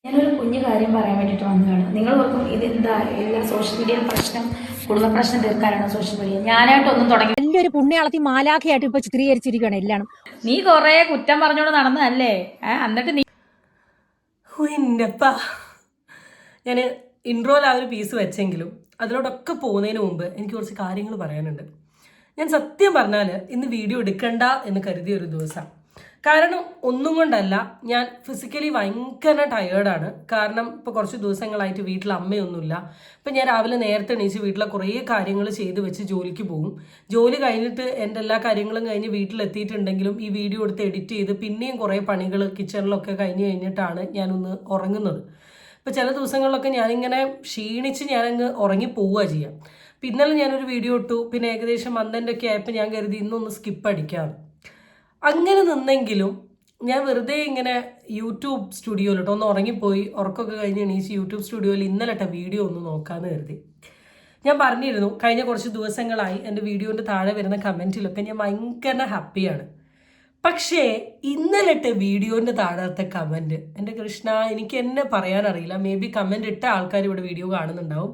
ഞാനൊരു കുഞ്ഞു കാര്യം പറയാൻ വേണ്ടിയിട്ട് വന്നതാണ്. നിങ്ങൾ ഓർക്കും ഇതെന്താ എല്ലാ സോഷ്യൽ മീഡിയയിൽ പ്രശ്നം, കുടുംബ പ്രശ്നം തീർക്കാനാണ് സോഷ്യൽ മീഡിയ. ഞാനായിട്ടൊന്നും തുടങ്ങി വലിയൊരു പുണ്യാളത്തി മാലാഖയായിട്ട് ഇപ്പൊ ചിത്രീകരിച്ചിരിക്കുകയാണ് എല്ലാം. നീ കൊറേ കുറ്റം പറഞ്ഞോണ്ട് നടന്നതല്ലേ? എന്നിട്ട് നീ എന്നപ്പാ ഞാൻ ഇൻട്രോയിൽ ആ ഒരു പീസ് വെച്ചെങ്കിലും അതിലോടൊക്കെ പോകുന്നതിന് മുമ്പ് എനിക്ക് കുറച്ച് കാര്യങ്ങൾ പറയാനുണ്ട്. ഞാൻ സത്യം പറഞ്ഞാൽ ഇന്ന് വീഡിയോ എടുക്കണ്ട എന്ന് കരുതിയ ഒരു ദിവസമാണ്. കാരണം ഒന്നും കൊണ്ടല്ല, ഞാൻ ഫിസിക്കലി ഭയങ്കര ടയേർഡാണ്. കാരണം ഇപ്പോൾ കുറച്ച് ദിവസങ്ങളായിട്ട് വീട്ടിൽ അമ്മയൊന്നുമില്ല. ഇപ്പം ഞാൻ രാവിലെ നേരത്തെ എണീച്ച് വീട്ടിലെ കുറേ കാര്യങ്ങൾ ചെയ്ത് വെച്ച് ജോലിക്ക് പോകും. ജോലി കഴിഞ്ഞിട്ട് എൻ്റെ എല്ലാ കാര്യങ്ങളും കഴിഞ്ഞ് വീട്ടിലെത്തിയിട്ടുണ്ടെങ്കിലും ഈ വീഡിയോ എടുത്ത് എഡിറ്റ് ചെയ്ത് പിന്നെയും കുറേ പണികൾ കിച്ചണിലൊക്കെ കഴിഞ്ഞിട്ടാണ് ഞാനൊന്ന് ഉറങ്ങുന്നത്. ഇപ്പോൾ ചില ദിവസങ്ങളിലൊക്കെ ഞാനിങ്ങനെ ക്ഷീണിച്ച് ഞാനങ്ങ് ഉറങ്ങി പോവുക ചെയ്യാം. അപ്പം ഇന്നലെ ഞാനൊരു വീഡിയോ ഇട്ടു. പിന്നെ ഏകദേശം മന്ദൻ്റെ ഒക്കെ ആയപ്പോൾ ഞാൻ കരുതി ഇന്നൊന്ന് സ്കിപ്പ് അടിക്കാം. അങ്ങനെ നിന്നെങ്കിലും ഞാൻ വെറുതെ ഇങ്ങനെ യൂട്യൂബ് സ്റ്റുഡിയോയിലിട്ടോ ഒന്ന് ഉറങ്ങിപ്പോയി, ഉറക്കമൊക്കെ കഴിഞ്ഞ് എണീച്ച് യൂട്യൂബ് സ്റ്റുഡിയോയിൽ ഇന്നലെ ഇട്ട വീഡിയോ ഒന്ന് നോക്കാമെന്ന് കരുതി. ഞാൻ പറഞ്ഞിരുന്നു കഴിഞ്ഞ കുറച്ച് ദിവസങ്ങളായി എൻ്റെ വീഡിയോൻ്റെ താഴെ വരുന്ന കമൻറ്റിലൊക്കെ ഞാൻ ഭയങ്കര ഹാപ്പിയാണ്. പക്ഷേ ഇന്നലെ ഇട്ട വീഡിയോൻ്റെ താഴത്തെ കമൻറ്റ്, എൻ്റെ കൃഷ്ണ, എനിക്ക് എന്നെ പറയാനറിയില്ല. മേ ബി കമൻറ്റ് ഇട്ട ആൾക്കാർ ഇവിടെ വീഡിയോ കാണുന്നുണ്ടാവും.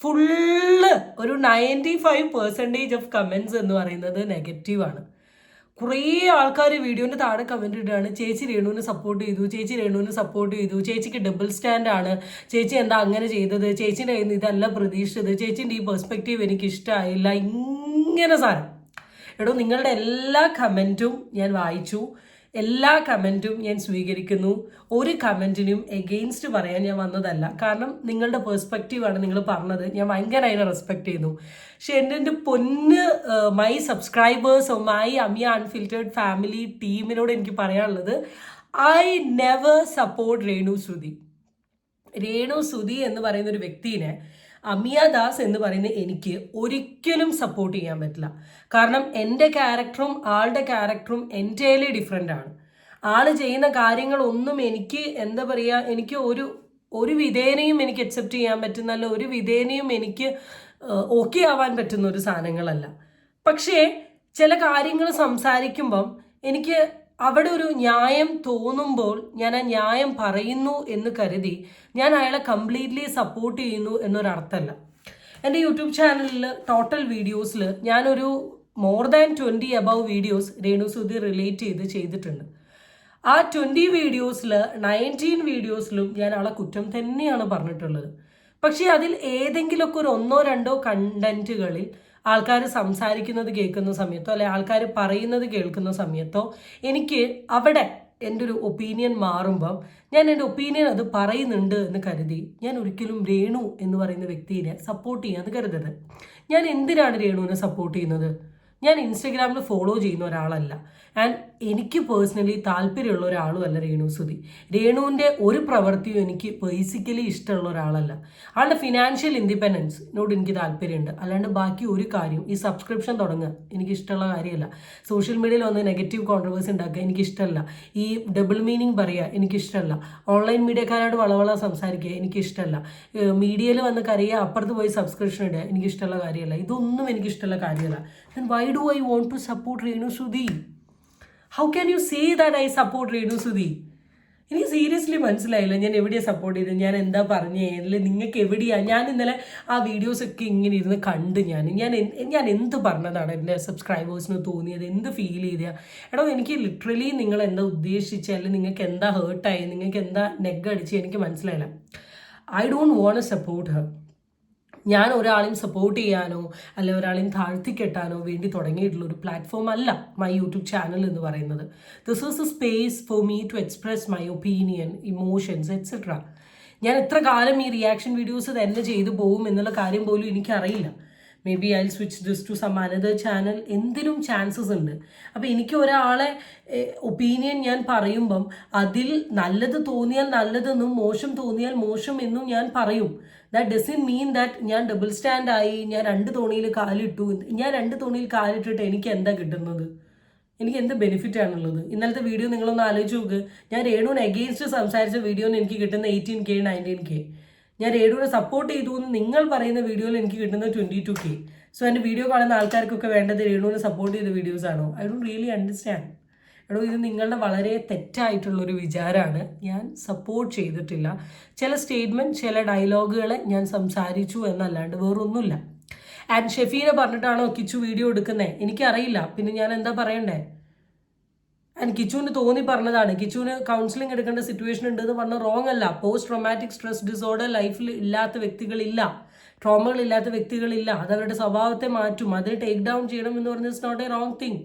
ഫുള്ള് ഒരു 95% ഓഫ് കമൻറ്റ്സ് എന്ന് പറയുന്നത് നെഗറ്റീവാണ്. കുറേ ആൾക്കാർ വീഡിയോൻ്റെ താഴെ കമൻറ്റ് ഇടുകയാണ്, ചേച്ചി രേണുവിനെ സപ്പോർട്ട് ചെയ്തു, ചേച്ചി രേണുവിനെ സപ്പോർട്ട് ചെയ്തു, ചേച്ചിക്ക് ഡബിൾ സ്റ്റാൻഡാണ്, ചേച്ചി എന്താ അങ്ങനെ ചെയ്തത്, ചേച്ചീൻ്റെ കയ്യിൽ നിന്ന് ഇതല്ല പ്രതീക്ഷിച്ചത്, ചേച്ചീൻ്റെ ഈ പെർസ്പെക്റ്റീവ് എനിക്ക് ഇഷ്ടമായില്ല, ഇങ്ങനെ സാധനം. എടോ, നിങ്ങളുടെ എല്ലാ കമൻറ്റും ഞാൻ വായിച്ചു, എല്ലാ കമൻറ്റും ഞാൻ സ്വീകരിക്കുന്നു. ഒരു കമൻറ്റിനും എഗെയിൻസ്റ്റ് പറയാൻ ഞാൻ വന്നതല്ല. കാരണം നിങ്ങളുടെ പെർസ്പെക്റ്റീവാണ് നിങ്ങൾ പറഞ്ഞത്, ഞാൻ ഭയങ്കര അതിനെ റെസ്പെക്റ്റ് ചെയ്യുന്നു. പക്ഷെ എൻ്റെ പൊന്ന് മൈ സബ്സ്ക്രൈബേഴ്സ്, മൈ അമിയ അൺഫിൽറ്റേർഡ് ഫാമിലി ടീമിനോട് എനിക്ക് പറയാനുള്ളത്, I never support Renu Sudhi. Renu Sudhi എന്ന് പറയുന്ന ഒരു വ്യക്തിനെ അമിയ ദാസ് എന്ന് പറയുന്ന എനിക്ക് ഒരിക്കലും സപ്പോർട്ട് ചെയ്യാൻ പറ്റില്ല. കാരണം എൻ്റെ ക്യാരക്ടറും ആളുടെ ക്യാരക്ടറും എൻ്റെയിലേ ഡിഫറെൻ്റ് ആണ്. ആൾ ചെയ്യുന്ന കാര്യങ്ങളൊന്നും എനിക്ക് എന്താ പറയുക, എനിക്ക് ഒരു വിധേനയും എനിക്ക് അക്സെപ്റ്റ് ചെയ്യാൻ പറ്റുന്നല്ല, ഒരു വിധേനയും എനിക്ക് ഓക്കെ ആവാൻ പറ്റുന്ന ഒരു സാധനങ്ങളല്ല. പക്ഷേ ചില കാര്യങ്ങൾ സംസാരിക്കുമ്പം എനിക്ക് അവിടെ ഒരു ന്യായം തോന്നുമ്പോൾ ഞാൻ ആ ന്യായം പറയുന്നു എന്ന് കരുതി ഞാൻ അയാളെ കംപ്ലീറ്റ്ലി സപ്പോർട്ട് ചെയ്യുന്നു എന്നൊരർത്ഥമല്ല. എൻ്റെ യൂട്യൂബ് ചാനലിൽ ടോട്ടൽ വീഡിയോസിൽ ഞാനൊരു more than 20 above videos Renu Sudhi relate ചെയ്തിട്ടുണ്ട്. ആ 20 വീഡിയോസിൽ 19 വീഡിയോസിലും ഞാൻ ആളെ കുറ്റം തന്നെയാണ് പറഞ്ഞിട്ടുള്ളത്. പക്ഷേ അതിൽ ഏതെങ്കിലുമൊക്കെ ഒരു 1-2 കണ്ടന്റുകളിൽ ആൾക്കാർ സംസാരിക്കുന്നത് കേൾക്കുന്ന സമയത്തോ അല്ലെ ആൾക്കാർ പറയുന്നത് കേൾക്കുന്ന സമയത്തോ എനിക്ക് അവിടെ എൻ്റെ ഒരു ഒപ്പീനിയൻ മാറുമ്പം ഞാൻ എൻ്റെ ഒപ്പീനിയൻ അത് പറയുന്നുണ്ട് എന്ന് കരുതി ഞാൻ ഒരിക്കലും രേണു എന്ന് പറയുന്ന വ്യക്തിയെ സപ്പോർട്ട് ചെയ്യാമെന്ന് കരുതരുത്. ഞാൻ എന്തിനാണ് രേണുവിനെ സപ്പോർട്ട് ചെയ്യുന്നത്? ഞാൻ ഇൻസ്റ്റഗ്രാമിൽ ഫോളോ ചെയ്യുന്ന ഒരാളല്ല, ആൻഡ് എനിക്ക് പേഴ്സണലി താല്പര്യമുള്ള ഒരാളുമല്ല രേണു സുധി. രേണുവിൻ്റെ ഒരു പ്രവൃത്തിയും എനിക്ക് ബേസിക്കലി ഇഷ്ടമുള്ള ഒരാളല്ല. ആളുടെ ഫിനാൻഷ്യൽ ഇൻഡിപെൻഡൻസിനോട് എനിക്ക് താല്പര്യമുണ്ട്, അല്ലാണ്ട് ബാക്കി ഒരു കാര്യം ഈ സബ്സ്ക്രിപ്ഷൻ തുടങ്ങുക എനിക്കിഷ്ടമുള്ള കാര്യമല്ല. സോഷ്യൽ മീഡിയയിൽ വന്ന് നെഗറ്റീവ് കോൺട്രവേഴ്സി ഉണ്ടാക്കുക എനിക്കിഷ്ടമല്ല. ഈ ഡബിൾ മീനിങ് പറയുക എനിക്കിഷ്ടമല്ല. ഓൺലൈൻ മീഡിയക്കാരോട് വളവള സംസാരിക്കുക എനിക്കിഷ്ടമല്ല. മീഡിയയിൽ വന്ന് കരയുക, അപ്പുറത്ത് പോയി സബ്സ്ക്രിപ്ഷൻ ഇടുക എനിക്കിഷ്ടമുള്ള കാര്യമല്ല. ഇതൊന്നും എനിക്കിഷ്ടമുള്ള കാര്യമല്ല. Then why do I want to support Renu Sudhi? How can you say that I support Renu Sudhi? എനിക്ക് സീരിയസ്ലി മനസ്സിലായില്ല ഞാൻ എവിടെയാണ് സപ്പോർട്ട് ചെയ്തത്, ഞാൻ എന്താ പറഞ്ഞേ, അല്ലെങ്കിൽ നിങ്ങൾക്ക് എവിടെയാണ്. ഞാൻ ഇന്നലെ ആ വീഡിയോസൊക്കെ ഇങ്ങനെ ഇരുന്ന് കണ്ട് ഞാൻ എന്ത് പറഞ്ഞതാണ് എൻ്റെ സബ്സ്ക്രൈബേഴ്സിന് തോന്നിയത്, എന്ത് ഫീൽ ചെയ്തത്. എടോ, എനിക്ക് ലിറ്ററലി നിങ്ങൾ എന്താ ഉദ്ദേശിച്ചത്, അല്ലെങ്കിൽ നിങ്ങൾക്ക് എന്താ ഹേർട്ടായി, നിങ്ങൾക്ക് എന്താ നെഗ് അടിച്ച് എനിക്ക് മനസ്സിലായില്ല. I don't want to support her. ഞാൻ ഒരാളെയും സപ്പോർട്ട് ചെയ്യാനോ അല്ലെ ഒരാളെയും താഴ്ത്തിക്കെട്ടാനോ വേണ്ടി തുടങ്ങിയിട്ടുള്ള ഒരു പ്ലാറ്റ്ഫോം അല്ല മൈ യൂട്യൂബ് ചാനൽ എന്ന് പറയുന്നത്. This is a space for me to express my opinion, emotions etcetera. ഞാൻ എത്ര കാലം ഈ റിയാക്ഷൻ വീഡിയോസ് തന്നെ ചെയ്തു പോകും എന്നുള്ള കാര്യം പോലും എനിക്കറിയില്ല. Maybe I switch this to some another channel. എന്തിനും ചാൻസസ് ഉണ്ട്. അപ്പോൾ എനിക്ക് ഒരാളെ ഒപ്പീനിയൻ ഞാൻ പറയുമ്പം അതിൽ നല്ലത് തോന്നിയാൽ നല്ലതെന്നും മോശം തോന്നിയാൽ മോശം എന്നും ഞാൻ പറയും. ദാറ്റ് ഡസൻ മീൻ ദാറ്റ് ഞാൻ ഡബിൾ സ്റ്റാൻഡായി, ഞാൻ 2 തോണിയിൽ കാലിട്ടു. ഞാൻ 2 തോണിയിൽ കാലിട്ടിട്ട് എനിക്ക് എന്താ കിട്ടുന്നത്? എനിക്ക് എന്ത് ബെനിഫിറ്റ് ആണുള്ളത്? ഇന്നലത്തെ വീഡിയോ നിങ്ങളൊന്ന് ആലോചിച്ച് നോക്ക്. ഞാൻ രേണുവിന് അഗെയിൻസ്റ്റ് സംസാരിച്ച വീഡിയോന് എനിക്ക് കിട്ടുന്ന 18K 19K. ഞാൻ രേണുവിനെ സപ്പോർട്ട് ചെയ്തു എന്ന് നിങ്ങൾ പറയുന്ന വീഡിയോയിൽ എനിക്ക് കിട്ടുന്നത് 22K. സോ എൻ്റെ വീഡിയോ കാണുന്ന ആൾക്കാർക്കൊക്കെ വേണ്ടത് രേണുവിനെ സപ്പോർട്ട് ചെയ്ത വീഡിയോസ് ആണോ? I don't really understand. എടോ ഇത് നിങ്ങളുടെ വളരെ തെറ്റായിട്ടുള്ളൊരു വിചാരമാണ്. ഞാൻ സപ്പോർട്ട് ചെയ്തിട്ടില്ല. ചില സ്റ്റേറ്റ്മെൻറ്റ് ചില ഡയലോഗുകളെ ഞാൻ സംസാരിച്ചു എന്നല്ലാണ്ട് വേറൊന്നുമില്ല. ആൻഡ് ഷെഫീനെ പറഞ്ഞിട്ടാണോ കിച്ചു വീഡിയോ എടുക്കുന്നത് എനിക്കറിയില്ല. പിന്നെ ഞാൻ എന്താ പറയണ്ടേ? ആൻഡ് കിച്ചുവിന് തോന്നി പറഞ്ഞതാണ്. കിച്ചുവിന് കൗൺസിലിംഗ് എടുക്കേണ്ട സിറ്റുവേഷൻ ഉണ്ട് എന്ന് പറഞ്ഞാൽ റോങ് അല്ല. പോസ്റ്റ് ട്രോമാറ്റിക് സ്ട്രെസ് ഡിസോർഡർ ലൈഫിൽ ഇല്ലാത്ത വ്യക്തികളില്ല, ട്രോമകളില്ലാത്ത വ്യക്തികളില്ല. അത് അവരുടെ സ്വഭാവത്തെ മാറ്റും. അതിന് ടേക്ക് ഡൗൺ ചെയ്യണം എന്ന് പറഞ്ഞാൽ it's not a wrong thing.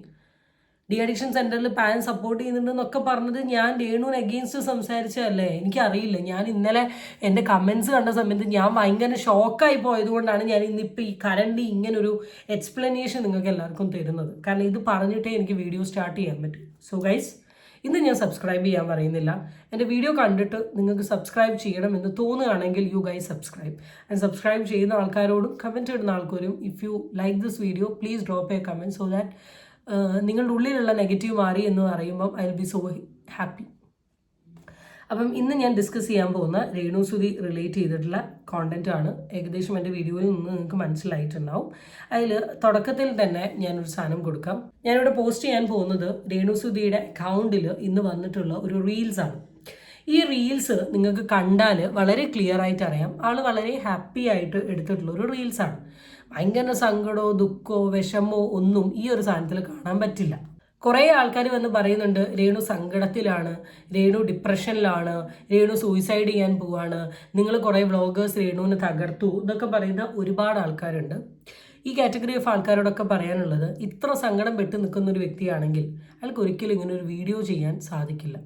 The addiction സെന്ററിൽ പാൻ സപ്പോർട്ട് ചെയ്യുന്നുണ്ടെന്നൊക്കെ പറഞ്ഞത് ഞാൻ രേണുവിന് അഗെയിൻസ്റ്റ് സംസാരിച്ചതല്ലേ? എനിക്കറിയില്ല. ഞാൻ ഇന്നലെ എൻ്റെ കമൻസ് കണ്ട സമയത്ത് ഞാൻ ഭയങ്കര ഷോക്കായി പോയതുകൊണ്ടാണ് ഞാൻ ഇന്നിപ്പോൾ ഈ കറണ്ട് ഇങ്ങനൊരു എക്സ്പ്ലനേഷൻ നിങ്ങൾക്ക് എല്ലാവർക്കും തരുന്നത്. കാരണം ഇത് പറഞ്ഞിട്ടേ എനിക്ക് വീഡിയോ സ്റ്റാർട്ട് ചെയ്യാൻ പറ്റും. സോ ഗൈസ്, ഇന്ന് ഞാൻ സബ്സ്ക്രൈബ് ചെയ്യാൻ പറയുന്നില്ല. എൻ്റെ വീഡിയോ കണ്ടിട്ട് നിങ്ങൾക്ക് സബ്സ്ക്രൈബ് ചെയ്യണം എന്ന് തോന്നുകയാണെങ്കിൽ you guys subscribe. And subscribe ചെയ്യുന്ന ആൾക്കാരോടും കമൻറ്റ് ഇടുന്ന ആൾക്കാരും if you like this video please drop A comment so that നിങ്ങളുടെ ഉള്ളിലുള്ള നെഗറ്റീവ് മാറി എന്ന് പറയുമ്പം I will be so happy. അപ്പം ഇന്ന് ഞാൻ ഡിസ്കസ് ചെയ്യാൻ പോകുന്ന രേണു സുധി റിലേറ്റ് ചെയ്തിട്ടുള്ള കോണ്ടന്റ് ആണ്. ഏകദേശം എൻ്റെ വീഡിയോയിൽ നിന്ന് നിങ്ങൾക്ക് മനസ്സിലായിട്ടുണ്ടാവും. അതിൽ തുടക്കത്തിൽ തന്നെ ഞാനൊരു സാധനം കൊടുക്കാം. ഞാനിവിടെ പോസ്റ്റ് ചെയ്യാൻ പോകുന്നത് രേണു സുധിയുടെ അക്കൗണ്ടിൽ ഇന്ന് വന്നിട്ടുള്ള ഒരു റീൽസ് ആണ്. ഈ റീൽസ് നിങ്ങൾക്ക് കണ്ടാൽ വളരെ ക്ലിയർ ആയിട്ട് അറിയാം ആൾ വളരെ ഹാപ്പി ആയിട്ട് എടുത്തിട്ടുള്ള ഒരു റീൽസാണ്. ഭയങ്കര സങ്കടമോ ദുഃഖമോ വിഷമോ ഒന്നും ഈ ഒരു സാധനത്തിൽ കാണാൻ പറ്റില്ല. കുറേ ആൾക്കാർ വന്ന് പറയുന്നുണ്ട് രേണു സങ്കടത്തിലാണ്, രേണു ഡിപ്രഷനിലാണ്, രേണു സൂയിസൈഡ് ചെയ്യാൻ പോവാണ്, നിങ്ങൾ കുറേ വ്ളോഗേഴ്സ് രേണുവിനെ തകർത്തു എന്നൊക്കെ പറയുന്ന ഒരുപാട് ആൾക്കാരുണ്ട്. ഈ കാറ്റഗറി ഓഫ് ആൾക്കാരോടൊക്കെ പറയാനുള്ളത്, ഇത്ര സങ്കടം പെട്ട് നിൽക്കുന്ന ഒരു വ്യക്തിയാണെങ്കിൽ അയാൾക്ക് ഒരിക്കലും ഇങ്ങനെ ഒരു വീഡിയോ ചെയ്യാൻ സാധിക്കില്ല.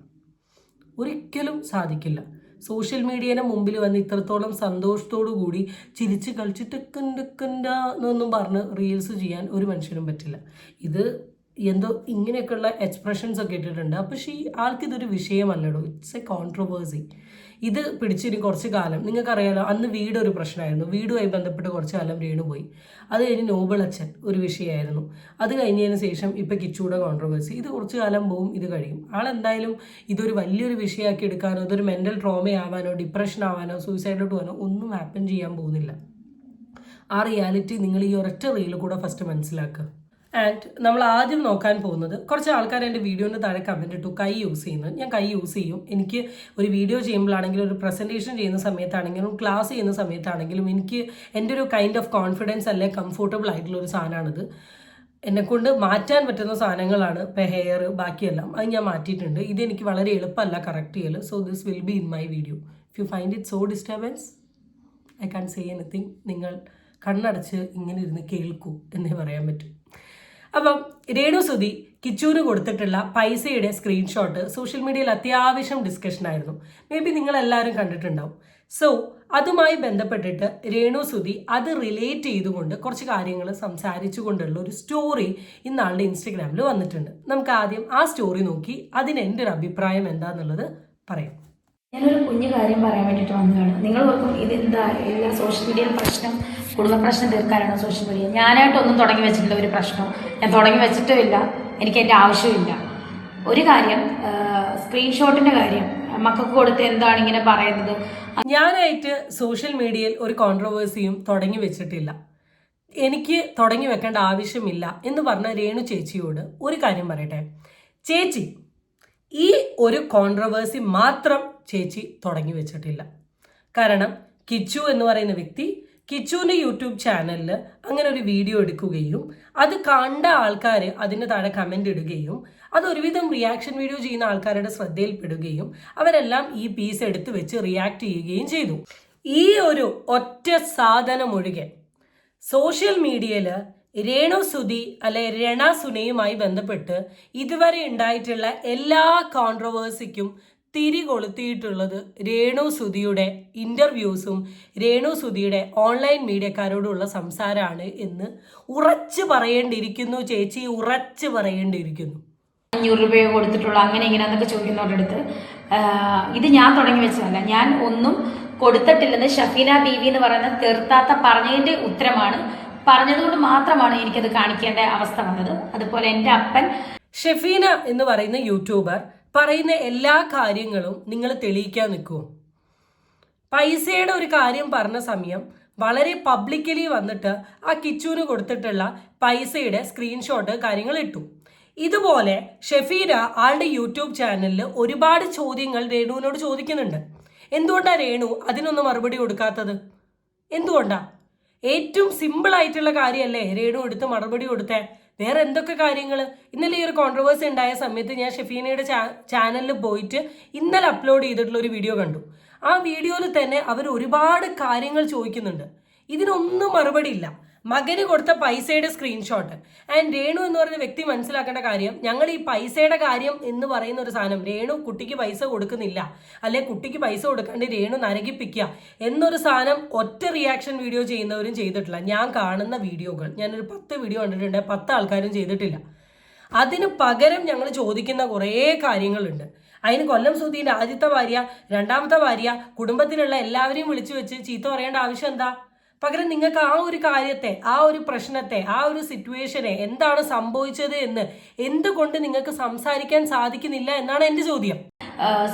ഒരിക്കലും സാധിക്കില്ല. സോഷ്യൽ മീഡിയയുടെ മുമ്പിൽ വന്ന് ഇത്രത്തോളം സന്തോഷത്തോടു കൂടി ചിരിച്ച് കളിച്ചിട്ട് എന്നൊന്നും പറഞ്ഞ് റീൽസ് ചെയ്യാൻ ഒരു മനുഷ്യനും പറ്റില്ല. ഇത് എന്തോ ഇങ്ങനെയൊക്കെയുള്ള എക്സ്പ്രഷൻസ് ഒക്കെ ഇട്ടിട്ടുണ്ട്. പക്ഷേ ഈ ആൾക്കിതൊരു വിഷയമല്ലടോ. It's a controversy. ഇത് പിടിച്ചിനി കുറച്ച് കാലം നിങ്ങൾക്കറിയാലോ, അന്ന് വീട് ഒരു പ്രശ്നമായിരുന്നു. വീടുമായി ബന്ധപ്പെട്ട് കുറച്ച് കാലം രേണു പോയി. അത് കഴിഞ്ഞ് നോബിൾ അച്ഛൻ ഒരു വിഷയമായിരുന്നു. അത് കഴിഞ്ഞതിന് ശേഷം ഇപ്പം കിച്ചൂടെ കോൺട്രവേഴ്സി. ഇത് കുറച്ച് കാലം പോവും, ഇത് കഴിയും. ആളെന്തായാലും ഇതൊരു വലിയൊരു വിഷയമാക്കി എടുക്കാനോ ഇതൊരു മെൻ്റൽ ട്രോമയാവാനോ ഡിപ്രഷൻ ആവാനോ സൂയിസൈഡിലോട്ട് പോകാനോ ഒന്നും ഹാപ്പൻ ചെയ്യാൻ പോകുന്നില്ല. ആ റിയാലിറ്റി നിങ്ങൾ ഈ ഒരൊറ്റ റീലിൽ കൂടെ ഫസ്റ്റ് മനസ്സിലാക്കുക. ആൻഡ് നമ്മൾ ആദ്യം നോക്കാൻ പോകുന്നത്, കുറച്ച് ആൾക്കാർ എൻ്റെ വീഡിയോൻ്റെ താഴെ കമൻറ്റ് ഇട്ടു കൈ യൂസ് ചെയ്യുന്നത്. ഞാൻ കൈ യൂസ് ചെയ്യും. എനിക്ക് ഒരു വീഡിയോ ചെയ്യുമ്പോഴാണെങ്കിലും ഒരു പ്രസൻറ്റേഷൻ ചെയ്യുന്ന സമയത്താണെങ്കിലും ക്ലാസ് ചെയ്യുന്ന സമയത്താണെങ്കിലും എനിക്ക് എൻ്റെ ഒരു കൈൻഡ് ഓഫ് കോൺഫിഡൻസ് അല്ലെ കംഫർട്ടബിൾ ആയിട്ടുള്ള ഒരു സാധനമാണിത്. എന്നെക്കൊണ്ട് മാറ്റാൻ പറ്റുന്ന സാധനങ്ങളാണ്. ഇപ്പോൾ ഹെയർ ബാക്കിയെല്ലാം അത് ഞാൻ മാറ്റിയിട്ടുണ്ട്. ഇതെനിക്ക് വളരെ എളുപ്പമല്ല കറക്റ്റ് ചെയ്യൽ. So this will be in my video. If you find it so disturbance I can say anything. നിങ്ങൾ കണ്ണടച്ച് ഇങ്ങനെ ഇരുന്ന് കേൾക്കൂ എന്നേ പറയാൻ പറ്റും. അപ്പം രേണു സുധി കിച്ചുവിന് കൊടുത്തിട്ടുള്ള പൈസയുടെ സ്ക്രീൻഷോട്ട് സോഷ്യൽ മീഡിയയിൽ അത്യാവശ്യം ഡിസ്കഷനായിരുന്നു. മേ ബി നിങ്ങളെല്ലാവരും കണ്ടിട്ടുണ്ടാവും. സോ അതുമായി ബന്ധപ്പെട്ടിട്ട് രേണു സുധി അത് റിലേറ്റ് ചെയ്തുകൊണ്ട് കുറച്ച് കാര്യങ്ങൾ സംസാരിച്ചു കൊണ്ടുള്ള ഒരു സ്റ്റോറി ഇന്നാളുടെ ഇൻസ്റ്റഗ്രാമിൽ വന്നിട്ടുണ്ട്. നമുക്ക് ആദ്യം ആ സ്റ്റോറി നോക്കി അതിന് എൻ്റെ ഒരു അഭിപ്രായം എന്താണെന്നുള്ളത് പറയാം. ഞാനൊരു കുഞ്ഞു കാര്യം പറയാൻ വേണ്ടിയിട്ട് വന്നതാണ്. നിങ്ങൾ ഓർക്കും ഇതെന്താ എല്ലാ സോഷ്യൽ മീഡിയയിൽ പ്രശ്നം, കുടുംബ പ്രശ്നം തീർക്കാനാണ് സോഷ്യൽ മീഡിയ. ഞാനായിട്ടൊന്നും തുടങ്ങി വെച്ചിട്ടില്ല ഒരു പ്രശ്നം. ഞാൻ തുടങ്ങി വെച്ചിട്ടുമില്ല, എനിക്ക് എൻ്റെ ആവശ്യമില്ല. ഒരു കാര്യം, സ്ക്രീൻഷോട്ടിൻ്റെ കാര്യം മക്കൾക്ക് കൊടുത്ത് എന്താണ് ഇങ്ങനെ പറയുന്നത്. ഞാനായിട്ട് സോഷ്യൽ മീഡിയയിൽ ഒരു കോൺട്രവേഴ്സിയും തുടങ്ങി വെച്ചിട്ടില്ല, എനിക്ക് തുടങ്ങി വെക്കേണ്ട ആവശ്യമില്ല എന്ന് പറഞ്ഞ രേണു ചേച്ചിയോട് ഒരു കാര്യം പറയട്ടെ. ചേച്ചി ഈ ഒരു കോൺട്രവേഴ്സി മാത്രം ചേച്ചി തുടങ്ങി വെച്ചിട്ടില്ല. കാരണം കിച്ചു എന്ന് പറയുന്ന വ്യക്തി കിച്ചുവിൻ്റെ യൂട്യൂബ് ചാനലിൽ അങ്ങനെ ഒരു വീഡിയോ എടുക്കുകയും അത് കണ്ട ആൾക്കാർ അതിന് താഴെ കമൻ്റ് ഇടുകയും അതൊരുവിധം റിയാക്ഷൻ വീഡിയോ ചെയ്യുന്ന ആൾക്കാരുടെ ശ്രദ്ധയിൽപ്പെടുകയും അവരെല്ലാം ഈ പീസ് എടുത്ത് വെച്ച് റിയാക്ട് ചെയ്യുകയും ചെയ്തു. ഈ ഒരു ഒറ്റ സാധനം ഒഴികെ സോഷ്യൽ മീഡിയയിൽ രേണു സുധി അല്ലെ രണ സുനയുമായി ബന്ധപ്പെട്ട് ഇതുവരെ ഉണ്ടായിട്ടുള്ള എല്ലാ കോൺട്രവേഴ്സിക്കും തിരികൊളുത്തിയിട്ടുള്ളത് രേണു സുധിയുടെ ഇൻ്റർവ്യൂസും രേണു സുധിയുടെ ഓൺലൈൻ മീഡിയക്കാരോടുള്ള സംസാരമാണ് എന്ന് ഉറച്ചു പറയേണ്ടിയിരിക്കുന്നു. ചേച്ചി ഉറച്ചു പറയേണ്ടിയിരിക്കുന്നു. 500 രൂപ കൊടുത്തിട്ടുള്ള അങ്ങനെ ഇങ്ങനെ എന്നൊക്കെ ചോദിക്കുന്നവരുടെ ഇത് ഞാൻ തുടങ്ങി വെച്ചതല്ല, ഞാൻ ഒന്നും കൊടുത്തിട്ടില്ലെന്ന് ഷഫീന ബീവി എന്ന് പറയുന്ന തീർത്താത്ത പറഞ്ഞതിൻ്റെ ഉത്തരമാണ്. പറഞ്ഞതുകൊണ്ട് മാത്രമാണ് എനിക്കത് കാണിക്കേണ്ട അവസ്ഥ വന്നത്. അതുപോലെ എൻ്റെ അപ്പൻ ഷഫീന എന്ന് പറയുന്ന യൂട്യൂബർ പറയുന്ന എല്ലാ കാര്യങ്ങളും നിങ്ങൾ തെളിയിക്കാൻ നിൽക്കുമോ? പൈസയുടെ ഒരു കാര്യം പറഞ്ഞ സമയം വളരെ പബ്ലിക്കലി വന്നിട്ട് ആ കിച്ചുവിന് കൊടുത്തിട്ടുള്ള പൈസയുടെ സ്ക്രീൻഷോട്ട് കാര്യങ്ങൾ ഇട്ടു. ഇതുപോലെ ഷെഫീര ആളുടെ യൂട്യൂബ് ചാനലിൽ ഒരുപാട് ചോദ്യങ്ങൾ രേണുവിനോട് ചോദിക്കുന്നുണ്ട്. എന്തുകൊണ്ടാണ് രേണു അതിനൊന്നും മറുപടി കൊടുക്കാത്തത്? എന്തുകൊണ്ടാ? ഏറ്റവും സിമ്പിൾ ആയിട്ടുള്ള കാര്യമല്ലേ രേണു എടുത്ത് മറുപടി കൊടുത്തേ? വേറെ എന്തൊക്കെ കാര്യങ്ങൾ? ഇന്നലെ ഈ ഒരു കോൺട്രവേഴ്സി ഉണ്ടായ സമയത്ത് ഞാൻ ഷെഫീനയുടെ ചാനലിൽ പോയിട്ട് ഇന്നലെ അപ്ലോഡ് ചെയ്തിട്ടുള്ള ഒരു വീഡിയോ കണ്ടു. ആ വീഡിയോയിൽ തന്നെ അവർ ഒരുപാട് കാര്യങ്ങൾ ചോദിക്കുന്നുണ്ട്. ഇതിനൊന്നും മറുപടി ഇല്ല. മകന് കൊടുത്ത പൈസയുടെ സ്ക്രീൻഷോട്ട്. ആൻഡ് രേണു എന്ന് പറയുന്ന വ്യക്തി മനസ്സിലാക്കേണ്ട കാര്യം, ഞങ്ങൾ ഈ പൈസയുടെ കാര്യം എന്ന് പറയുന്ന ഒരു സാധനം, രേണു കുട്ടിക്ക് പൈസ കൊടുക്കുന്നില്ല, അല്ലെ കുട്ടിക്ക് പൈസ കൊടുക്കാണ്ട് രേണു നരകിപ്പിക്കുക എന്നൊരു സാധനം ഒറ്റ റിയാക്ഷൻ വീഡിയോ ചെയ്യുന്നവരും ചെയ്തിട്ടില്ല. ഞാൻ കാണുന്ന വീഡിയോകൾ, ഞാനൊരു 10 വീഡിയോ കണ്ടിട്ടുണ്ട്, 10 ആൾക്കാരും ചെയ്തിട്ടില്ല. അതിന് പകരം ഞങ്ങൾ ചോദിക്കുന്ന കുറേ കാര്യങ്ങളുണ്ട്. അതിന് കൊല്ലം സുധീൻ്റെ ആദ്യത്തെ ഭാര്യ, രണ്ടാമത്തെ ഭാര്യ, കുടുംബത്തിലുള്ള എല്ലാവരെയും വിളിച്ചു വെച്ച് ചീത്ത പറയേണ്ട ആവശ്യം എന്താ? പകരം നിങ്ങൾക്ക് ആ ഒരു കാര്യത്തെ, ആ ഒരു പ്രശ്നത്തെ, ആ ഒരു സിറ്റുവേഷനെ എന്താണ് സംഭവിച്ചത് എന്ന് എന്തുകൊണ്ട് നിങ്ങൾക്ക് സംസാരിക്കാൻ സാധിക്കുന്നില്ല എന്നാണ് എൻ്റെ ചോദ്യം.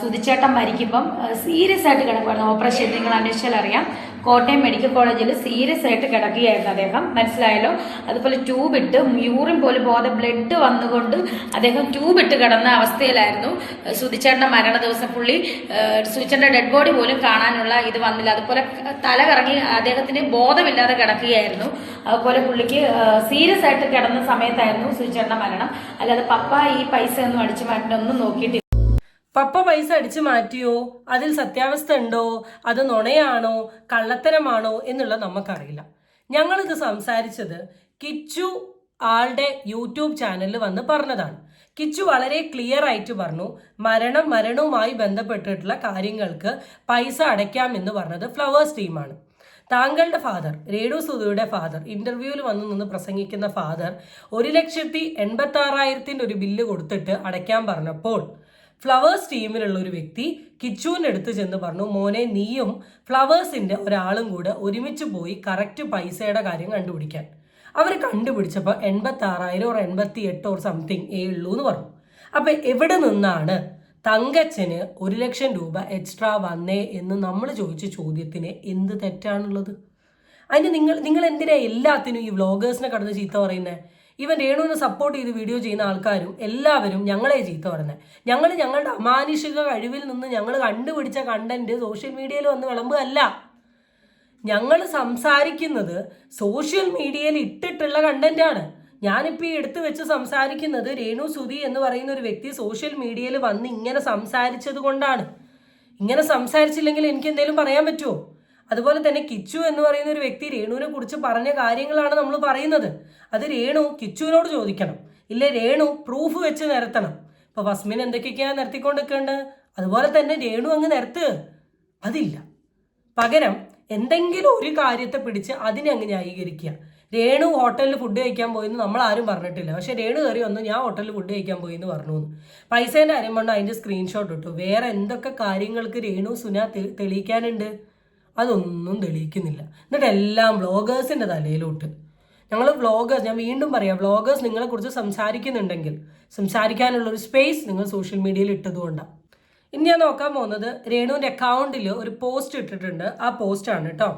സുധിച്ചേട്ടൻ മരിക്കുമ്പം സീരിയസ് ആയിട്ട് കിടക്കുമായിരുന്നു. ഓപ്പറേഷൻ നിങ്ങൾ അന്വേഷിച്ചാൽ അറിയാം. കോട്ടയം മെഡിക്കൽ കോളേജിൽ സീരിയസ് ആയിട്ട് കിടക്കുകയായിരുന്നു അദ്ദേഹം, മനസ്സിലായല്ലോ. അതുപോലെ ട്യൂബിട്ട് യൂറിൻ പോലും പോകാതെ ബ്ലഡ് വന്നുകൊണ്ട് അദ്ദേഹം ട്യൂബിട്ട് കിടന്ന അവസ്ഥയിലായിരുന്നു. സുധിച്ചേട്ടൻ്റെ മരണ ദിവസം പുള്ളി സുധിച്ചേട്ടൻ്റെ ഡെഡ് ബോഡി പോലും കാണാനുള്ള ഇത് വന്നില്ല. അതുപോലെ തല കറങ്ങി അദ്ദേഹത്തിന് ബോധമില്ലാതെ കിടക്കുകയായിരുന്നു. അതുപോലെ പുള്ളിക്ക് സീരിയസ് ആയിട്ട് കിടന്ന സമയത്തായിരുന്നു സുധിച്ചേട്ടൻ്റെ മരണം. അല്ലാതെ പപ്പ ഈ പൈസ ഒന്നും അടിച്ചു മാറ്റാനൊന്നും നോക്കിയിട്ടില്ല. പപ്പ പൈസ അടിച്ചു മാറ്റിയോ, അതിൽ സത്യാവസ്ഥ ഉണ്ടോ, അത് നുണയാണോ കള്ളത്തരമാണോ എന്നുള്ളത് നമുക്കറിയില്ല. ഞങ്ങളിത് സംസാരിച്ചത് കിച്ചു ആളുടെ യൂട്യൂബ് ചാനലിൽ വന്ന് പറഞ്ഞതാണ്. കിച്ചു വളരെ ക്ലിയർ ആയിട്ട് പറഞ്ഞു, മരണവുമായി ബന്ധപ്പെട്ടിട്ടുള്ള കാര്യങ്ങൾക്ക് പൈസ അടയ്ക്കാമെന്ന് പറഞ്ഞത് ഫ്ലവേഴ്സ് ടീമാണ്. താങ്കളുടെ ഫാദർ, രേണു സുധിയുടെ ഫാദർ, ഇന്റർവ്യൂവിൽ വന്നു നിന്ന് പ്രസംഗിക്കുന്ന ഫാദർ 1,86,000 ഒരു ബില്ല് കൊടുത്തിട്ട് അടയ്ക്കാൻ പറഞ്ഞപ്പോൾ ഫ്ലവേഴ്സ് ടീമിലുള്ള ഒരു വ്യക്തി കിച്ചുവിൻ്റെ അടുത്ത് ചെന്ന് പറഞ്ഞു, മോനെ നീയും ഫ്ലവേഴ്സിൻ്റെ ഒരാളും കൂടെ ഒരുമിച്ച് പോയി കറക്റ്റ് പൈസയുടെ കാര്യം കണ്ടുപിടിക്കാൻ. അവർ കണ്ടുപിടിച്ചപ്പോൾ 86,000 or 88 or സംതിങ് ഉള്ളൂ എന്ന് പറഞ്ഞു. അപ്പം എവിടെ നിന്നാണ് തങ്കച്ചന് 1,00,000 രൂപ എക്സ്ട്രാ വന്നേ എന്ന് നമ്മൾ ചോദിച്ച ചോദ്യത്തിന് എന്ത് തെറ്റാണുള്ളത്? അതിന് നിങ്ങൾ എന്തിനാ എല്ലാത്തിനും ഈ വ്ളോഗേഴ്സിനെ കടന്ന് ചീത്ത പറയുന്നത്? ഈവൻ രേണുവിനെ സപ്പോർട്ട് ചെയ്ത് വീഡിയോ ചെയ്യുന്ന ആൾക്കാരും എല്ലാവരും ഞങ്ങളെ ചീത്ത പറയുന്നത്. ഞങ്ങളുടെ അമാനുഷിക കഴിവിൽ നിന്ന് ഞങ്ങൾ കണ്ടുപിടിച്ച കണ്ടന്റ് സോഷ്യൽ മീഡിയയിൽ വന്ന് വിളമ്പുകയല്ല. ഞങ്ങൾ സംസാരിക്കുന്നത് സോഷ്യൽ മീഡിയയിൽ ഇട്ടിട്ടുള്ള കണ്ടന്റാണ്. ഞാനിപ്പോൾ ഈ എടുത്തു വെച്ച് സംസാരിക്കുന്നത് രേണു സുധി എന്ന് പറയുന്ന ഒരു വ്യക്തി സോഷ്യൽ മീഡിയയിൽ വന്ന് ഇങ്ങനെ സംസാരിച്ചത് കൊണ്ടാണ്. ഇങ്ങനെ സംസാരിച്ചില്ലെങ്കിൽ എനിക്ക് എന്തെങ്കിലും പറയാൻ പറ്റുമോ? അതുപോലെ തന്നെ കിച്ചു എന്ന് പറയുന്ന ഒരു വ്യക്തി രേണുവിനെ കുറിച്ച് പറഞ്ഞ കാര്യങ്ങളാണ് നമ്മൾ പറയുന്നത്. അത് രേണു കിച്ചുവിനോട് ചോദിക്കണം, ഇല്ലേ രേണു പ്രൂഫ് വെച്ച് നിരത്തണം. ഇപ്പോൾ വസ്മിൻ എന്തൊക്കെയൊക്കെയാണ് നിരത്തിക്കൊണ്ടിരിക്കേണ്ടത്, അതുപോലെ തന്നെ രേണു അങ്ങ് നിരത്ത്. അതില്ല. പകരം എന്തെങ്കിലും ഒരു കാര്യത്തെ പിടിച്ച് അതിനെ അങ്ങ് ന്യായീകരിക്കുക. രേണു ഹോട്ടലിൽ ഫുഡ് കഴിക്കാൻ പോയെന്ന് നമ്മൾ ആരും പറഞ്ഞിട്ടില്ല. പക്ഷെ രേണു കയറി വന്നു, ഞാൻ ഹോട്ടലിൽ ഫുഡ് കഴിക്കാൻ പോയി എന്ന് പറഞ്ഞു എന്ന്. പൈസേൻ്റെ കാര്യം കൊണ്ട് അതിൻ്റെ സ്ക്രീൻഷോട്ട് ഇട്ടു. വേറെ എന്തൊക്കെ കാര്യങ്ങൾക്ക് രേണു സുന തെളിയിക്കാനുണ്ട്? അതൊന്നും തെളിയിക്കുന്നില്ല. എന്നിട്ട് എല്ലാം വ്ളോഗേഴ്സിൻ്റെ തലയിലോട്ട്. ഞങ്ങൾ വ്ളോഗേഴ്സ്, ഞാൻ വീണ്ടും പറയാം, വ്ളോഗേഴ്സ് നിങ്ങളെക്കുറിച്ച് സംസാരിക്കുന്നുണ്ടെങ്കിൽ സംസാരിക്കാനുള്ളൊരു സ്പേസ് നിങ്ങൾ സോഷ്യൽ മീഡിയയിൽ ഇട്ടതുകൊണ്ടാണ്. ഇനി ഞാൻ നോക്കാൻ പോകുന്നത് രേണുവിൻ്റെ അക്കൗണ്ടിൽ ഒരു പോസ്റ്റ് ഇട്ടിട്ടുണ്ട്. ആ പോസ്റ്റാണ് കേട്ടോ.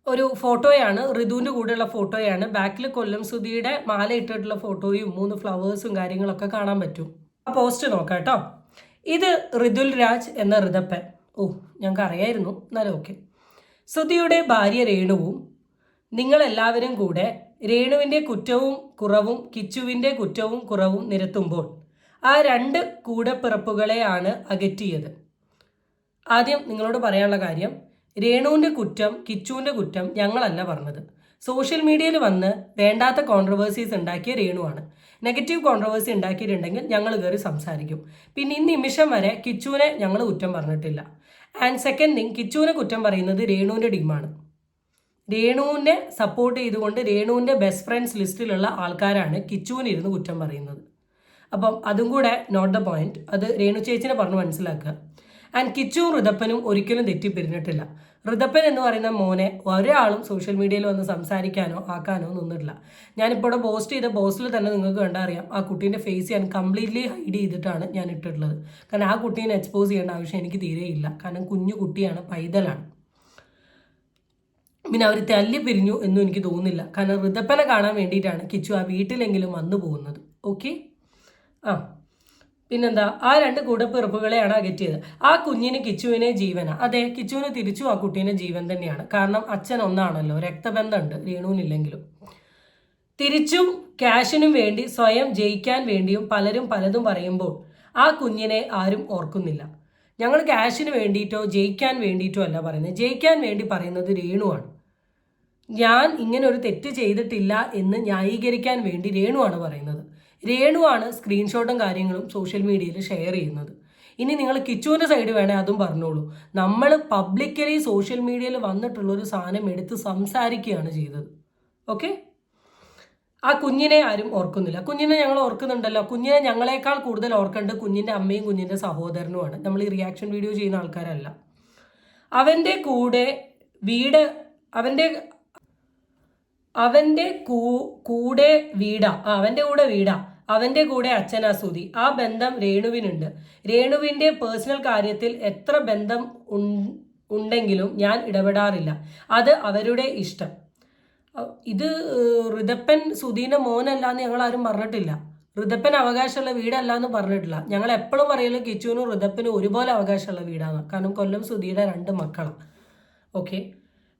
ഒരു ഫോട്ടോയാണ്, ഋതുവിൻ്റെ കൂടെയുള്ള ഫോട്ടോയാണ്. ബാക്കിൽ കൊല്ലം സുധിയുടെ മാല ഇട്ടിട്ടുള്ള ഫോട്ടോയും 3 ഫ്ലവേഴ്സും കാര്യങ്ങളൊക്കെ കാണാൻ പറ്റും. ആ പോസ്റ്റ് നോക്കാം കേട്ടോ. ഇത് ഋതുൽ രാജ് എന്ന ഋതപ്പൻ. ഞങ്ങൾക്ക് അറിയായിരുന്നു, എന്നാലും ഓക്കെ. സുധിയുടെ ഭാര്യ രേണുവും നിങ്ങളെല്ലാവരും കൂടെ രേണുവിൻ്റെ കുറ്റവും കുറവും കിച്ചുവിൻ്റെ കുറ്റവും കുറവും നിരത്തുമ്പോൾ ആ 2 കൂടപ്പിറപ്പുകളെയാണ് അകറ്റിയത്. ആദ്യം നിങ്ങളോട് പറയാനുള്ള കാര്യം, രേണുവിൻ്റെ കുറ്റം കിച്ചുവിൻ്റെ കുറ്റം ഞങ്ങളല്ല പറഞ്ഞത്. സോഷ്യൽ മീഡിയയിൽ വന്ന് വേണ്ടാത്ത കോൺട്രവേഴ്സീസ് ഉണ്ടാക്കിയ രേണുവാണ്. നെഗറ്റീവ് കോൺട്രവേഴ്സി ഉണ്ടാക്കിയിട്ടുണ്ടെങ്കിൽ ഞങ്ങൾ കയറി സംസാരിക്കും. പിന്നെ ഈ നിമിഷം വരെ കിച്ചുവിനെ ഞങ്ങൾ കുറ്റം പറഞ്ഞിട്ടില്ല. ആൻഡ് സെക്കൻഡ് തിങ്, കിച്ചുവിനെ കുറ്റം പറയുന്നത് രേണുവിൻ്റെ ടീമാണ്. രേണുവിനെ സപ്പോർട്ട് ചെയ്തുകൊണ്ട് രേണുവിൻ്റെ ബെസ്റ്റ് ഫ്രണ്ട്സ് ലിസ്റ്റിലുള്ള ആൾക്കാരാണ് കിച്ചുവിന് ഇരുന്ന് കുറ്റം പറയുന്നത്. അപ്പം അതും കൂടെ നോട്ട് ദ പോയിന്റ്. അത് രേണു ചേച്ചിനെ പറഞ്ഞ് മനസ്സിലാക്കുക. ആൻഡ് കിച്ചുവും ഋതപ്പനും ഒരിക്കലും തെറ്റിപ്പിരിഞ്ഞിട്ടില്ല. ഋതപ്പൻ എന്ന് പറയുന്ന മോനെ ഒരാളും സോഷ്യൽ മീഡിയയിൽ വന്ന് സംസാരിക്കാനോ ആക്കാനോ നിന്നിട്ടില്ല. ഞാനിപ്പോൾ ഇവിടെ പോസ്റ്റ് ചെയ്ത പോസ്റ്റിൽ തന്നെ നിങ്ങൾക്ക് കണ്ടറിയാം, ആ കുട്ടീൻ്റെ ഫേസ് ഞാൻ കംപ്ലീറ്റ്ലി ഹൈഡ് ചെയ്തിട്ടാണ് ഞാൻ ഇട്ടിട്ടുള്ളത്. കാരണം ആ കുട്ടീനെ എക്സ്പോസ് ചെയ്യേണ്ട ആവശ്യം എനിക്ക് തീരെയില്ല. കാരണം കുഞ്ഞു കുട്ടിയാണ്, പൈതലാണ്. പിന്നെ അവർ തല്ലി പിരിഞ്ഞു എന്നും എനിക്ക് തോന്നുന്നില്ല. കാരണം ഋതപ്പനെ കാണാൻ വേണ്ടിയിട്ടാണ് കിച്ചു ആ വീട്ടിലെങ്കിലും വന്നു പോകുന്നത്. ഓക്കെ. പിന്നെന്താ, ആ 2 കൂടപ്പിറപ്പുകളെയാണ് അകറ്റിയത്. ആ കുഞ്ഞിന് കിച്ചുവിനെ ജീവനാ. അതെ, കിച്ചുവിന് തിരിച്ചു ആ കുട്ടീനെ ജീവൻ തന്നെയാണ്. കാരണം അച്ഛൻ ഒന്നാണല്ലോ, രക്തബന്ധമുണ്ട് രേണുവിനില്ലെങ്കിലും. തിരിച്ചും ക്യാഷിനും വേണ്ടി സ്വയം ജയിക്കാൻ വേണ്ടിയും പലരും പലതും പറയുമ്പോൾ ആ കുഞ്ഞിനെ ആരും ഓർക്കുന്നില്ല. ഞങ്ങൾ ക്യാഷിന് വേണ്ടിയിട്ടോ ജയിക്കാൻ വേണ്ടിയിട്ടോ അല്ല പറയുന്നത്. ജയിക്കാൻ വേണ്ടി പറയുന്നത് രേണുവാണ്. ഞാൻ ഇങ്ങനെ ഒരു തെറ്റ് ചെയ്തിട്ടില്ല എന്ന് ന്യായീകരിക്കാൻ വേണ്ടി രേണുവാണ് പറയുന്നത്. രേണുവാണ് സ്ക്രീൻഷോട്ടും കാര്യങ്ങളും സോഷ്യൽ മീഡിയയിൽ ഷെയർ ചെയ്യുന്നത്. ഇനി നിങ്ങൾ കിച്ചുവിൻ്റെ സൈഡ് വേണേൽ അതും പറഞ്ഞോളൂ. നമ്മൾ പബ്ലിക്കലി സോഷ്യൽ മീഡിയയിൽ വന്നിട്ടുള്ളൊരു സാധനം എടുത്ത് സംസാരിക്കുകയാണ് ചെയ്തത്. ഓക്കെ. ആ കുഞ്ഞിനെ ആരും ഓർക്കുന്നില്ല. കുഞ്ഞിനെ ഞങ്ങൾ ഓർക്കുന്നുണ്ടല്ലോ. കുഞ്ഞിനെ ഞങ്ങളെക്കാൾ കൂടുതൽ ഓർക്കേണ്ടത് കുഞ്ഞിൻ്റെ അമ്മയും കുഞ്ഞിൻ്റെ സഹോദരനുമാണ്. നമ്മൾ ഈ റിയാക്ഷൻ വീഡിയോ ചെയ്യുന്ന ആൾക്കാരല്ല. അവൻ്റെ കൂടെ വീട് അവൻ്റെ കൂടെ അച്ഛനാ സുധി. ആ ബന്ധം രേണുവിനുണ്ട്. രേണുവിൻ്റെ പേഴ്സണൽ കാര്യത്തിൽ എത്ര ബന്ധം ഉണ്ടെങ്കിലും ഞാൻ ഇടപെടാറില്ല. അത് അവരുടെ ഇഷ്ടം. ഇത് ഋതപ്പൻ സുധീൻ്റെ മോനല്ല എന്ന് ഞങ്ങൾ ആരും പറഞ്ഞിട്ടില്ല. ഋതപ്പൻ അവകാശമുള്ള വീടല്ല എന്ന് പറഞ്ഞിട്ടില്ല. ഞങ്ങൾ എപ്പോഴും പറയല്ലോ കിച്ചുവിനും ഋതപ്പനും ഒരുപോലെ അവകാശമുള്ള വീടാണ്. കാരണം കൊല്ലം സുധിയുടെ 2 മക്കളാണ്. ഓക്കെ.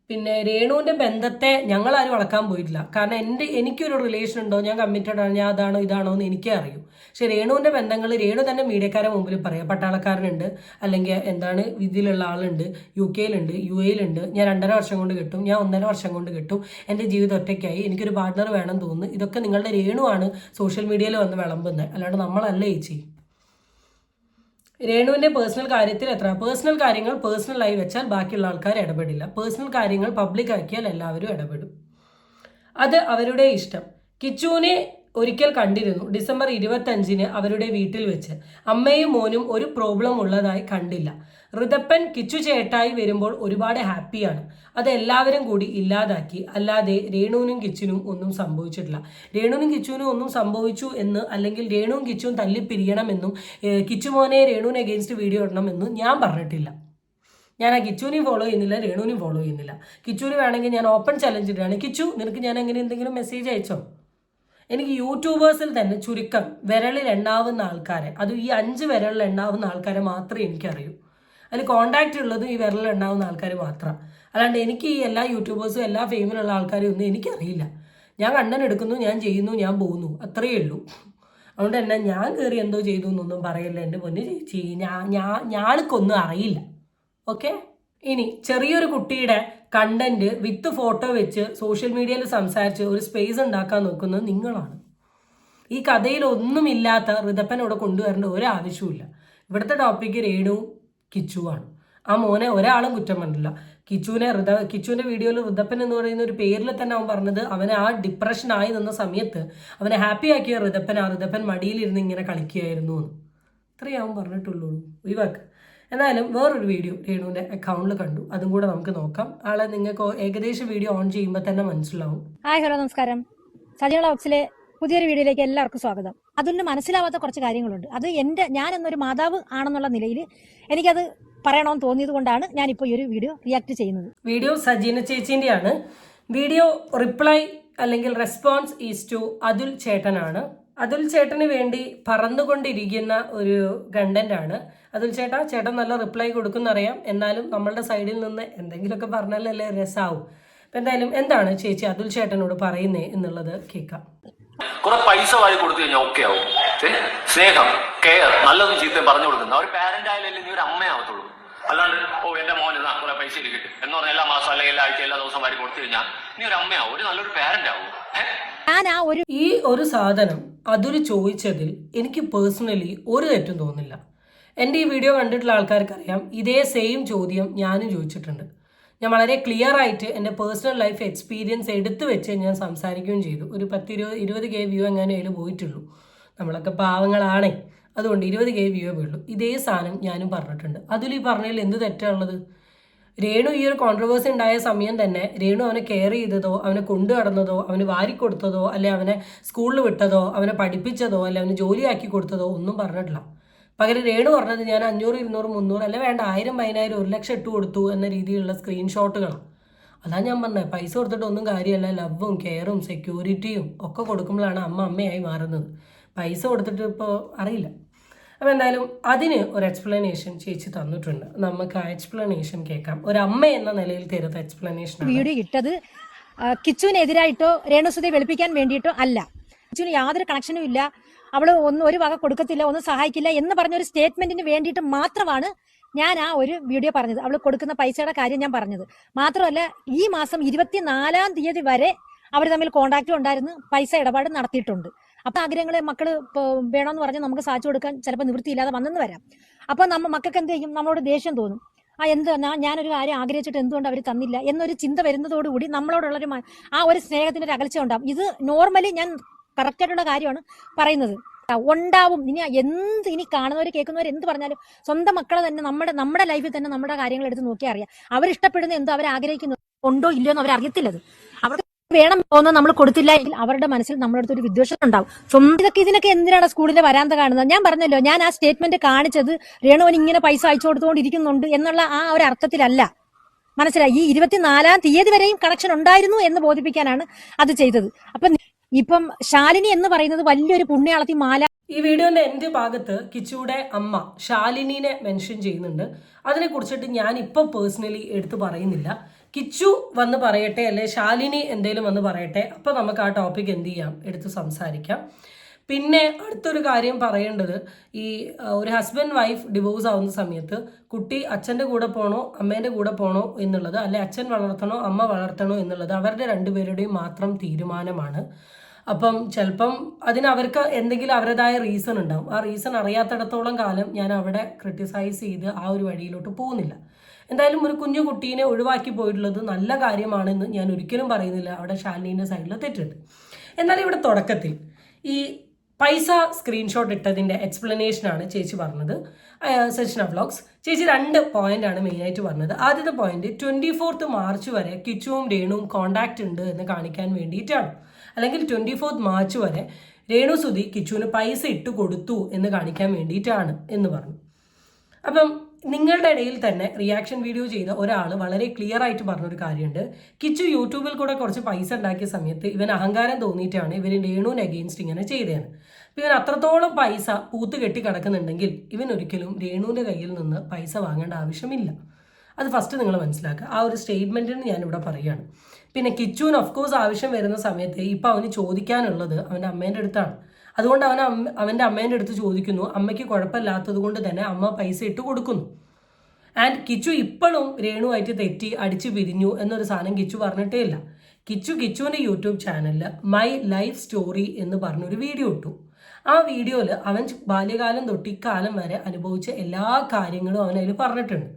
പിന്നെ രേണുവിൻ്റെ ബന്ധത്തെ ഞങ്ങളാരും വളക്കാൻ പോയിട്ടില്ല. കാരണം എനിക്കൊരു റിലേഷൻ ഉണ്ടോ, ഞാൻ കമ്മിറ്റഡ് ആണ്, ഞാൻ അതാണോ ഇതാണോ എന്ന് എനിക്കേ അറിയൂ. പക്ഷെ രേണുവിൻ്റെ ബന്ധങ്ങൾ രേണു തന്നെ മീഡിയക്കാരെ മുമ്പിൽ പറയാം. പട്ടാളക്കാരനുണ്ട്, അല്ലെങ്കിൽ ഇതിലുള്ള ആളുണ്ട്, UK യിലുണ്ട്, UAE യിലുണ്ട്, ഞാൻ 2.5 വർഷം കൊണ്ട് കിട്ടും, ഞാൻ 1.5 വർഷം കൊണ്ട് കിട്ടും, എൻ്റെ ജീവിതം ഒറ്റയ്ക്കായി, എനിക്കൊരു പാർട്ട്ണർ വേണം തോന്നുന്നു. ഇതൊക്കെ നിങ്ങളുടെ രേണുവാണ് സോഷ്യൽ മീഡിയയിൽ വന്ന് വിളമ്പുന്നത്, അല്ലാണ്ട് നമ്മളല്ല ചേച്ചി. രേണുവിൻ്റെ പേഴ്സണൽ കാര്യത്തിൽ പേഴ്സണൽ കാര്യങ്ങൾ പേഴ്സണലായി വെച്ചാൽ ബാക്കിയുള്ള ആൾക്കാർ ഇടപെടില്ല. പേഴ്സണൽ കാര്യങ്ങൾ പബ്ലിക് ആക്കിയാൽ എല്ലാവരും ഇടപെടും. അത് അവരുടെ ഇഷ്ടം. കിച്ചുവിനെ ഒരിക്കൽ കണ്ടിരുന്നു, ഡിസംബർ 25-ന് അവരുടെ വീട്ടിൽ വെച്ച്. അമ്മയും മോനും ഒരു പ്രോബ്ലം ഉള്ളതായി കണ്ടില്ല. ഋതപ്പൻ കിച്ചു ചേട്ടായി വരുമ്പോൾ ഒരുപാട് ഹാപ്പിയാണ്. അത് എല്ലാവരും കൂടി ഇല്ലാതാക്കി. അല്ലാതെ രേണുവിനും കിച്ചുവിനും ഒന്നും സംഭവിച്ചിട്ടില്ല. രേണുവിനും കിച്ചുവിനും ഒന്നും സംഭവിച്ചു എന്ന്, അല്ലെങ്കിൽ രേണുവും കിച്ചുവും തല്ലിപ്പിരിയണമെന്നും കിച്ചുമോനെ രേണുവിന് അഗെയിൻസ്റ്റ് വീഡിയോ ഇടണമെന്നും ഞാൻ പറഞ്ഞിട്ടില്ല. ഞാൻ ആ കിച്ചുവിനെയും ഫോളോ ചെയ്യുന്നില്ല, രേണുവിനെയും ഫോളോ ചെയ്യുന്നില്ല. കിച്ചുവിന് വേണമെങ്കിൽ ഞാൻ ഓപ്പൺ ചലഞ്ച് ഇടുകയാണ്. കിച്ചു, നിനക്ക് ഞാൻ എങ്ങനെ എന്തെങ്കിലും മെസ്സേജ് അയച്ചോ? എനിക്ക് യൂട്യൂബേഴ്സിൽ തന്നെ ചുരുക്കം വിരലിൽ എണ്ണാവുന്ന ആൾക്കാരെ, അത് ഈ 5 വിരലിൽ എണ്ണാവുന്ന ആൾക്കാരെ മാത്രമേ എനിക്കറിയൂ. അതിൽ കോണ്ടാക്റ്റ് ഉള്ളതും ഈ വിരലിൽ എണ്ണാവുന്ന ആൾക്കാർ മാത്രം. അല്ലാണ്ട് എനിക്ക് ഈ എല്ലാ യൂട്യൂബേഴ്സും എല്ലാ ഫെയിമിലുള്ള ആൾക്കാരും ഒന്നും എനിക്കറിയില്ല. ഞാൻ കണ്ടന്റ് എടുക്കുന്നു, ഞാൻ ചെയ്യുന്നു, ഞാൻ പോകുന്നു, അത്രയേ ഉള്ളൂ. അതുകൊണ്ട് തന്നെ ഞാൻ കയറി എന്തോ ചെയ്തു എന്നൊന്നും പറയല്ല എൻ്റെ പൊന്ന് ചേച്ചി. ഞാൾക്കൊന്നും അറിയില്ല. ഓക്കെ. ഇനി ചെറിയൊരു കുട്ടിയുടെ കണ്ടന്റ് വിത്ത് ഫോട്ടോ വെച്ച് സോഷ്യൽ മീഡിയയിൽ സംസാരിച്ച് ഒരു സ്പേസ് ഉണ്ടാക്കാൻ നോക്കുന്നത് നിങ്ങളാണ്. ഈ കഥയിൽ ഒന്നുമില്ലാത്ത ഋതപ്പനോടെ കൊണ്ടുവരേണ്ട ഒരാവശ്യമില്ല. ഇവിടുത്തെ ടോപ്പിക്ക് രേണു കിച്ചുവാണ്. ആ മോനെ ഒരാളും കുറ്റം പറഞ്ഞില്ല. കിച്ചുവിൻ്റെ വീഡിയോയിൽ ഋതപ്പൻ എന്ന് പറയുന്ന ഒരു പേരിൽ തന്നെ അവൻ പറഞ്ഞത് അവനെ ആ ഡിപ്രഷനായി നിന്ന സമയത്ത് അവനെ ഹാപ്പി ആക്കിയ ഋതപ്പൻ മടിയിലിരുന്ന് ഇങ്ങനെ കളിക്കുകയായിരുന്നു എന്ന്. ഇത്രയേ അവൻ പറഞ്ഞിട്ടുള്ളൂ. ഒഴിവാക്ക്. എന്നാലും വേറൊരു വീഡിയോ രേണുവിൻ്റെ അക്കൗണ്ടിൽ കണ്ടു, അതും കൂടെ നമുക്ക് നോക്കാം. ആളെ നിങ്ങൾക്ക് ഏകദേശം വീഡിയോ ഓൺ ചെയ്യുമ്പോൾ തന്നെ മനസ്സിലാവും. ഹായ്, ഹലോ, നമസ്കാരം. സജീവ ബോക്സിലെ പുതിയൊരു വീഡിയോയിലേക്ക് എല്ലാവർക്കും സ്വാഗതം. അതിന് മനസ്സിലാവാത്ത കുറച്ച് കാര്യങ്ങളുണ്ട്. അത് ഞാൻ എന്നൊരു മാതാവ് ആണെന്നുള്ള നിലയിൽ എനിക്കത് പറയണമെന്ന് തോന്നിയത് കൊണ്ടാണ് ഞാനിപ്പോൾ ഈ ഒരു വീഡിയോ റിയാക്ട് ചെയ്യുന്നത്. വീഡിയോ സജീന ചേച്ചിൻ്റെയാണ്. വീഡിയോ റിപ്ലൈ അല്ലെങ്കിൽ റെസ്പോൺസ് ഈസ് ടു അതുൽ ചേട്ടനാണ്. അതുൽ ചേട്ടന് വേണ്ടി പറന്നുകൊണ്ടിരിക്കുന്ന ഒരു കണ്ടന്റാണ്. അതുൽ ചേട്ടൻ നല്ല റിപ്ലൈ കൊടുക്കുന്നറിയാം. എന്നാലും നമ്മളുടെ സൈഡിൽ നിന്ന് എന്തെങ്കിലുമൊക്കെ പറഞ്ഞാലല്ലേ രസമാവും. അപ്പം എന്തായാലും എന്താണ് ചേച്ചി അതുൽ ചേട്ടനോട് പറയുന്നേ എന്നുള്ളത് കേൾക്കാം. കുറെ പൈസ വാരി കൊടുത്തു കഴിഞ്ഞാൽ ഓക്കെ ആവും. സ്നേഹം, കെയർ, നല്ലതും ചീത്തയും പറഞ്ഞു കൊടുക്കുന്ന ഒരു പാരന്റ് ആയാലല്ലേ നീ ഒരു അമ്മയാവത്തുള്ളൂ. അല്ലാണ്ട് എന്റെ മോന് കുറെ പൈസ കിട്ടും എന്ന് പറഞ്ഞാൽ എല്ലാ മാസം അല്ലെങ്കിൽ എല്ലാ ആഴ്ച എല്ലാ ദിവസം വാരി കൊടുത്തു കഴിഞ്ഞാൽ നീ ഒരു അമ്മയാവും, ഒരു നല്ലൊരു പാരന്റ് ആവും. ഈ ഒരു സാധനം അതൊരു ചോദിച്ചതിൽ എനിക്ക് പേഴ്സണലി ഒരു തെറ്റും തോന്നില്ല. എൻ്റെ ഈ വീഡിയോ കണ്ടിട്ടുള്ള ആൾക്കാർക്കറിയാം, ഇതേ സെയിം ചോദ്യം ഞാനും ചോദിച്ചിട്ടുണ്ട്. ഞാൻ വളരെ ക്ലിയർ ആയിട്ട് എൻ്റെ പേഴ്സണൽ ലൈഫ് എക്സ്പീരിയൻസ് എടുത്തു വെച്ച് ഞാൻ സംസാരിക്കുകയും ചെയ്തു. ഒരു 10-20K വ്യൂ എങ്ങാനും അതിൽ പോയിട്ടുള്ളൂ. നമ്മളൊക്കെ പാവങ്ങളാണേ, അതുകൊണ്ട് 20K വ്യൂ ഉള്ളൂ. ഇതേ സാധനം ഞാനും പറഞ്ഞിട്ടുണ്ട്. അതിൽ ഈ പറഞ്ഞതിൽ എന്ത് തെറ്റാണുള്ളത്? രേണു ഈ ഒരു കോൺട്രവേഴ്സി ഉണ്ടായ സമയം തന്നെ രേണു അവനെ കെയർ ചെയ്തതോ അവനെ കൊണ്ടു നടന്നതോ അവന് വാരിക്കൊടുത്തതോ അല്ലെ അവനെ സ്കൂളിൽ വിട്ടതോ അവനെ പഠിപ്പിച്ചതോ അല്ലെ അവന് ജോലിയാക്കി കൊടുത്തതോ ഒന്നും പറഞ്ഞിട്ടില്ല. പകരം രേണു പറഞ്ഞത് ഞാൻ 500, 200, 300 അല്ല വേണ്ട 1000, 10,000, 1 ലക്ഷം ഇട്ട് കൊടുത്തു എന്ന രീതിയിലുള്ള സ്ക്രീൻഷോട്ടുകളാണ്. അതാ ഞാൻ പറഞ്ഞത്, പൈസ കൊടുത്തിട്ട് ഒന്നും കാര്യമല്ല. ലവും കെയറും സെക്യൂരിറ്റിയും ഒക്കെ കൊടുക്കുമ്പോഴാണ് അമ്മ അമ്മയായി മാറുന്നത്. പൈസ കൊടുത്തിട്ട് ഇപ്പോൾ അറിയില്ല. അപ്പോൾ എന്തായാലും അതിന് ഒരു എക്സ്പ്ലനേഷൻ ചേച്ചി തന്നിട്ടുണ്ട്. നമുക്ക് ആ എക്സ്പ്ലനേഷൻ കേൾക്കാം. ഒരു അമ്മ എന്ന നിലയിൽ തരുന്ന എക്സ്പ്ലനേഷൻ. വീഡിയോ ഇട്ടത് കിച്ചുവിനെതിരായിട്ടോ രേണുസുതിയെ വെളുപ്പിക്കാൻ വേണ്ടിയിട്ടോ അല്ല. കിച്ചുവിന് യാതൊരു കണക്ഷനും ഇല്ല, അവള് ഒരു വക കൊടുക്കത്തില്ല, ഒന്നും സഹായിക്കില്ല എന്ന് പറഞ്ഞൊരു സ്റ്റേറ്റ്മെന്റിന് വേണ്ടിയിട്ട് മാത്രമാണ് ഞാൻ ആ ഒരു വീഡിയോ പറഞ്ഞത്. അവൾ കൊടുക്കുന്ന പൈസയുടെ കാര്യം ഞാൻ പറഞ്ഞത് മാത്രമല്ല, ഈ മാസം 24-ാം തീയതി വരെ അവർ തമ്മിൽ കോണ്ടാക്റ്റും ഉണ്ടായിരുന്നു, പൈസ ഇടപാട് നടത്തിയിട്ടുണ്ട്. അപ്പൊ ആഗ്രഹങ്ങളെ മക്കള് വേണമെന്ന് പറഞ്ഞാൽ നമുക്ക് സാധിച്ചു കൊടുക്കാൻ ചിലപ്പോൾ നിവൃത്തിയില്ലാതെ വന്നെന്ന് വരാം. അപ്പൊ മക്കൾക്ക് എന്ത് ചെയ്യും? നമ്മളോട് ദേഷ്യം തോന്നും. ഞാനൊരു കാര്യം ആഗ്രഹിച്ചിട്ട് എന്തുകൊണ്ട് അവർ തന്നില്ല എന്നൊരു ചിന്ത വരുന്നതോടുകൂടി നമ്മളോടുള്ളൊരു ആ ഒരു സ്നേഹത്തിന്റെ ഒരു അകൽച്ച ഉണ്ടാവും. ഇത് നോർമലി ഞാൻ കറക്റ്റായിട്ടുള്ള കാര്യമാണ് പറയുന്നത്. ഉണ്ടാവും. ഇനി കാണുന്നവർ കേൾക്കുന്നവർ എന്ത് പറഞ്ഞാലും സ്വന്തം മക്കളെ തന്നെ നമ്മുടെ ലൈഫിൽ തന്നെ നമ്മുടെ കാര്യങ്ങൾ എടുത്ത് നോക്കിയാൽ അറിയാം. അവരിഷ്ടപ്പെടുന്ന എന്തോ, അവർ ആഗ്രഹിക്കുന്നത് ഉണ്ടോ ഇല്ലയോ എന്ന് അവരറിയത്തില്ലത്. അവർക്ക് വേണം തോന്നുന്നത് നമ്മൾ കൊടുത്തില്ല എങ്കിൽ അവരുടെ മനസ്സിൽ നമ്മുടെ അടുത്ത് ഒരു വിദ്വേഷം ഉണ്ടാവും. സ്വന്തം ഇതിനൊക്കെ എന്തിനാണ് സ്കൂളിന്റെ വരാന്ത കാണുന്നത്? ഞാൻ പറഞ്ഞല്ലോ, ഞാൻ ആ സ്റ്റേറ്റ്മെന്റ് കാണിച്ചത് രേണുവിന് ഇങ്ങനെ പൈസ അയച്ചു കൊടുത്തുകൊണ്ടിരിക്കുന്നുണ്ട് എന്നുള്ള ആ ഒരു അർത്ഥത്തിലല്ല. മനസ്സിലായി? ഈ 24-ാം തീയതി വരെയും കണക്ഷൻ ഉണ്ടായിരുന്നു എന്ന് ബോധിപ്പിക്കാനാണ് അത് ചെയ്തത്. ഇപ്പം ശാലിനി എന്ന് പറയുന്നത് വലിയൊരു പുണ്യാളത്തി മാല. ഈ വീഡിയോന്റെ എന്റെ ഭാഗത്ത് കിച്ചുയുടെ അമ്മ ശാലിനിനെ മെൻഷൻ ചെയ്യുന്നുണ്ട്. അതിനെ കുറിച്ചിട്ട് ഞാൻ ഇപ്പൊ പേഴ്സണലി എടുത്തു പറയുന്നില്ല. കിച്ചു വന്ന് പറയട്ടെ, അല്ലെ ശാലിനി എന്തേലും വന്ന് പറയട്ടെ, അപ്പൊ നമുക്ക് ആ ടോപ്പിക് എന്ത് ചെയ്യാം, എടുത്ത് സംസാരിക്കാം. പിന്നെ അടുത്തൊരു കാര്യം പറയേണ്ടത്, ഈ ഒരു ഹസ്ബൻഡ് വൈഫ് ഡിവോഴ്സ് ആവുന്ന സമയത്ത് കുട്ടി അച്ഛൻ്റെ കൂടെ പോകണോ അമ്മേൻ്റെ കൂടെ പോകണോ എന്നുള്ളത്, അല്ലെ അച്ഛൻ വളർത്തണോ അമ്മ വളർത്തണോ എന്നുള്ളത് അവരുടെ രണ്ടുപേരുടെയും മാത്രം തീരുമാനമാണ്. അപ്പം ചിലപ്പം അവർക്ക് എന്തെങ്കിലും അവരുടേതായ റീസൺ ഉണ്ടാവും. ആ റീസൺ അറിയാത്തിടത്തോളം കാലം ഞാൻ അവിടെ ക്രിട്ടിസൈസ് ചെയ്ത് ആ ഒരു വഴിയിലോട്ട് പോകുന്നില്ല. എന്തായാലും ഒരു കുഞ്ഞു കുട്ടീനെ ഒഴിവാക്കി പോയിട്ടുള്ളത് നല്ല കാര്യമാണെന്ന് ഞാൻ ഒരിക്കലും പറയുന്നില്ല. അവിടെ ശാലിനീൻ്റെ സൈഡിൽ തെറ്റുണ്ട്. എന്നാൽ ഇവിടെ തുടക്കത്തിൽ ഈ പൈസ സ്ക്രീൻഷോട്ട് ഇട്ടതിൻ്റെ എക്സ്പ്ലനേഷനാണ് ചേച്ചി പറഞ്ഞത്. സച്ചിന വ്ലോഗ്സ് ചേച്ചി 2 പോയിന്റാണ് മെയിനായിട്ട് പറഞ്ഞത്. ആദ്യത്തെ പോയിന്റ് 24 മാർച്ച് വരെ കിച്ചുവും രേണുവും കോണ്ടാക്ട് ഉണ്ട് എന്ന് കാണിക്കാൻ വേണ്ടിയിട്ടാണ്. അല്ലെങ്കിൽ 24 മാർച്ച് വരെ രേണു സുധി കിച്ചുവിന് പൈസ ഇട്ട് കൊടുത്തു എന്ന് കാണിക്കാൻ വേണ്ടിയിട്ടാണ് എന്ന് പറഞ്ഞു. അപ്പം നിങ്ങളുടെ ഇടയിൽ തന്നെ റിയാക്ഷൻ വീഡിയോ ചെയ്ത ഒരാൾ വളരെ ക്ലിയർ ആയിട്ട് പറഞ്ഞൊരു കാര്യമുണ്ട്. കിച്ചു യൂട്യൂബിൽ കൂടെ കുറച്ച് പൈസ ഉണ്ടാക്കിയ സമയത്ത് ഇവൻ അഹങ്കാരം തോന്നിയിട്ടാണ് ഇവർ രേണുവിന് അഗെയിൻസ്റ്റ് ഇങ്ങനെ ചെയ്തതാണ്. അപ്പം ഇവൻ അത്രത്തോളം പൈസ പൂത്ത് കെട്ടി കിടക്കുന്നുണ്ടെങ്കിൽ ഇവൻ ഒരിക്കലും രേണുവിൻ്റെ കയ്യിൽ നിന്ന് പൈസ വാങ്ങേണ്ട ആവശ്യമില്ല. അത് ഫസ്റ്റ് നിങ്ങൾ മനസ്സിലാക്കുക. ആ ഒരു സ്റ്റേറ്റ്മെൻറ്റിന് ഞാനിവിടെ പറയുകയാണ്. പിന്നെ കിച്ചുവിന് ഓഫ്കോഴ്സ് ആവശ്യം വരുന്ന സമയത്ത് ഇപ്പം അവന് ചോദിക്കാനുള്ളത് അവൻ്റെ അമ്മേൻ്റെ അടുത്താണ്. അതുകൊണ്ട് അവൻ്റെ അമ്മേൻ്റെ അടുത്ത് ചോദിക്കുന്നു. അമ്മയ്ക്ക് കുഴപ്പമില്ലാത്തത് കൊണ്ട് തന്നെ അമ്മ പൈസ ഇട്ട് കൊടുക്കുന്നു. ആൻഡ് കിച്ചു ഇപ്പോഴും രേണുവായിട്ട് തെറ്റി അടിച്ചു പിരിഞ്ഞു എന്നൊരു സാധനം കിച്ചു പറഞ്ഞിട്ടേ ഇല്ല. കിച്ചുവിൻ്റെ യൂട്യൂബ് ചാനലിൽ മൈ ലൈഫ് സ്റ്റോറി എന്ന് പറഞ്ഞൊരു വീഡിയോ ഇട്ടു. ആ വീഡിയോയിൽ അവൻ ബാല്യകാലം തൊട്ട് ഇക്കാലം വരെ അനുഭവിച്ച എല്ലാ കാര്യങ്ങളും അവൻ അതിൽ പറഞ്ഞിട്ടുണ്ട്.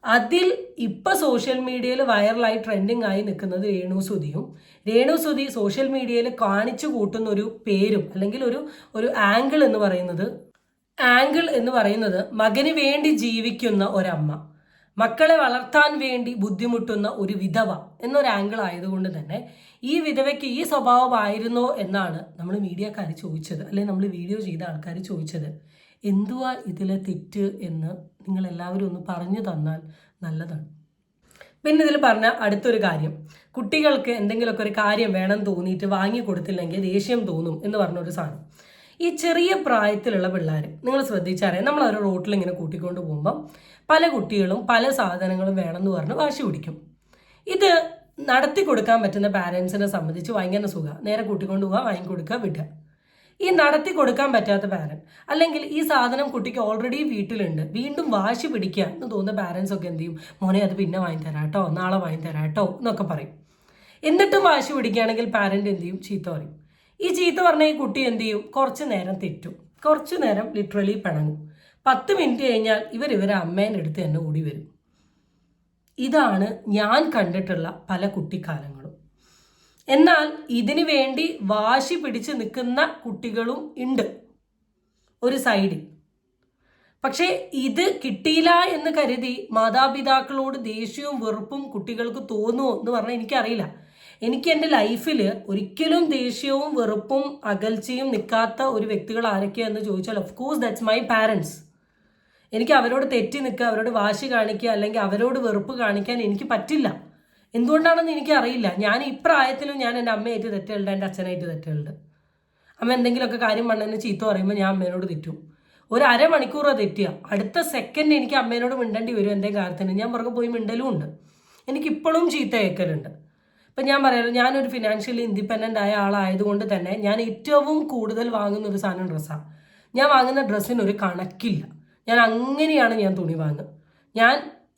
അതിൽ ഇപ്പം സോഷ്യൽ മീഡിയയിൽ വൈറലായി ട്രെൻഡിങ് ആയി നിൽക്കുന്നത് രേണു സുധി സോഷ്യൽ മീഡിയയിൽ കാണിച്ചു കൂട്ടുന്ന ഒരു പേരും അല്ലെങ്കിൽ ഒരു ആംഗിൾ എന്ന് പറയുന്നത് മകന് വേണ്ടി ജീവിക്കുന്ന ഒരമ്മ, മക്കളെ വളർത്താൻ വേണ്ടി ബുദ്ധിമുട്ടുന്ന ഒരു വിധവ എന്നൊരു ആംഗിൾ ആയതുകൊണ്ട് തന്നെ ഈ വിധവയ്ക്ക് ഈ സ്വഭാവമായിരുന്നോ എന്നാണ് നമ്മൾ മീഡിയക്കാർ ചോദിച്ചത്, അല്ലെങ്കിൽ നമ്മൾ വീഡിയോ ചെയ്ത ആൾക്കാർ ചോദിച്ചത്. എന്തുവാ ഇതിലെ തെറ്റ് എന്ന് നിങ്ങളെല്ലാവരും ഒന്ന് പറഞ്ഞു തന്നാൽ നല്ലതാണ്. പിന്നെ ഇതിൽ പറഞ്ഞ അടുത്തൊരു കാര്യം, കുട്ടികൾക്ക് എന്തെങ്കിലുമൊക്കെ ഒരു കാര്യം വേണം തോന്നിയിട്ട് വാങ്ങി കൊടുത്തില്ലെങ്കിൽ ദേഷ്യം തോന്നും എന്ന് പറഞ്ഞൊരു സാധനം. ഈ ചെറിയ പ്രായത്തിലുള്ള പിള്ളേർ നിങ്ങൾ ശ്രദ്ധിച്ചറിയാം, നമ്മൾ ഒരു റോട്ടിൽ ഇങ്ങനെ കൂട്ടിക്കൊണ്ട് പോകുമ്പം പല കുട്ടികളും പല സാധനങ്ങളും വേണമെന്ന് പറഞ്ഞ് വാശി പിടിക്കും. ഇത് നടത്തി കൊടുക്കാൻ പറ്റുന്ന പാരൻസിനെ സംബന്ധിച്ച് ഭയങ്കര സുഖമാണ്. നേരെ കൂട്ടിക്കൊണ്ട് പോവുക, വാങ്ങിക്കൊടുക്കുക, വിടുക. ഈ നടത്തി കൊടുക്കാൻ പറ്റാത്ത പാരൻറ്റ്, അല്ലെങ്കിൽ ഈ സാധനം കുട്ടിക്ക് ഓൾറെഡി വീട്ടിലുണ്ട്, വീണ്ടും വാശി പിടിക്കുക എന്ന് തോന്നുന്ന പാരൻസ് ഒക്കെ എന്ത് ചെയ്യും? മോനെ അത് പിന്നെ വാങ്ങിത്തരാട്ടോ, നാളെ വാങ്ങിത്തരാട്ടോ എന്നൊക്കെ പറയും. എന്നിട്ടും വാശി പിടിക്കുകയാണെങ്കിൽ പാരൻറ്റ് എന്ത് ചെയ്യും? ചീത്ത പറയും. ഈ ചീത്ത പറഞ്ഞ ഈ കുട്ടി എന്ത് ചെയ്യും? കുറച്ച് നേരം തെറ്റും, കുറച്ച് നേരം ലിറ്ററലി പിണങ്ങും. 10 മിനിറ്റ് കഴിഞ്ഞാൽ ഇവരെ അമ്മേൻ്റെ അടുത്ത് തന്നെ ഓടി വരും. ഇതാണ് ഞാൻ കണ്ടിട്ടുള്ള പല കുട്ടിക്കാലങ്ങളും. എന്നാൽ ഇതിനു വേണ്ടി വാശി പിടിച്ച് നിൽക്കുന്ന കുട്ടികളും ഉണ്ട് ഒരു സൈഡിൽ. പക്ഷേ ഇത് കിട്ടിയില്ല എന്ന് കരുതി മാതാപിതാക്കളോട് ദേഷ്യവും വെറുപ്പും കുട്ടികൾക്ക് തോന്നുമോ എന്ന് പറഞ്ഞാൽ എനിക്കറിയില്ല. എനിക്ക് എൻ്റെ ലൈഫിൽ ഒരിക്കലും ദേഷ്യവും വെറുപ്പും അകൽച്ചയും നിൽക്കാത്ത ഒരു വ്യക്തികൾ ആരൊക്കെയാണെന്ന് ചോദിച്ചാൽ of course that's my parents. എനിക്ക് അവരോട് തെറ്റി നിൽക്കുക, അവരോട് വാശി കാണിക്കുക, അല്ലെങ്കിൽ അവരോട് വെറുപ്പ് കാണിക്കാൻ എനിക്ക് പറ്റില്ല. എന്തുകൊണ്ടാണെന്ന് എനിക്കറിയില്ല. ഞാൻ ഇപ്രായത്തിലും ഞാൻ എൻ്റെ അമ്മയായിട്ട് തെറ്റുകളുണ്ട്, എൻ്റെ അച്ഛനായിട്ട് തെറ്റുകളുണ്ട്. അമ്മ എന്തെങ്കിലുമൊക്കെ കാര്യം പറഞ്ഞതിന് ചീത്ത പറയുമ്പോൾ ഞാൻ അമ്മേനോട് തെറ്റും. ഒരു അരമണിക്കൂറോ തെറ്റിയ അടുത്ത സെക്കൻഡ് എനിക്ക് അമ്മേനോട് മിണ്ടേണ്ടി വരും എൻ്റെ കാര്യത്തിന്. ഞാൻ പുറകെ പോയി മിണ്ടലും ഉണ്ട്. എനിക്കിപ്പോഴും ചീത്ത കേൾക്കലുണ്ട്. ഇപ്പം ഞാൻ പറയാമല്ലോ, ഞാനൊരു ഫിനാൻഷ്യലി ഇൻഡിപെൻഡൻ്റ് ആയ ആളായതുകൊണ്ട് തന്നെ ഞാൻ ഏറ്റവും കൂടുതൽ വാങ്ങുന്ന ഒരു സാധനം ഡ്രസ്സാണ്. ഞാൻ വാങ്ങുന്ന ഡ്രസ്സിനൊരു കണക്കില്ല. ഞാൻ അങ്ങനെയാണ് ഞാൻ തുണി വാങ്ങുക.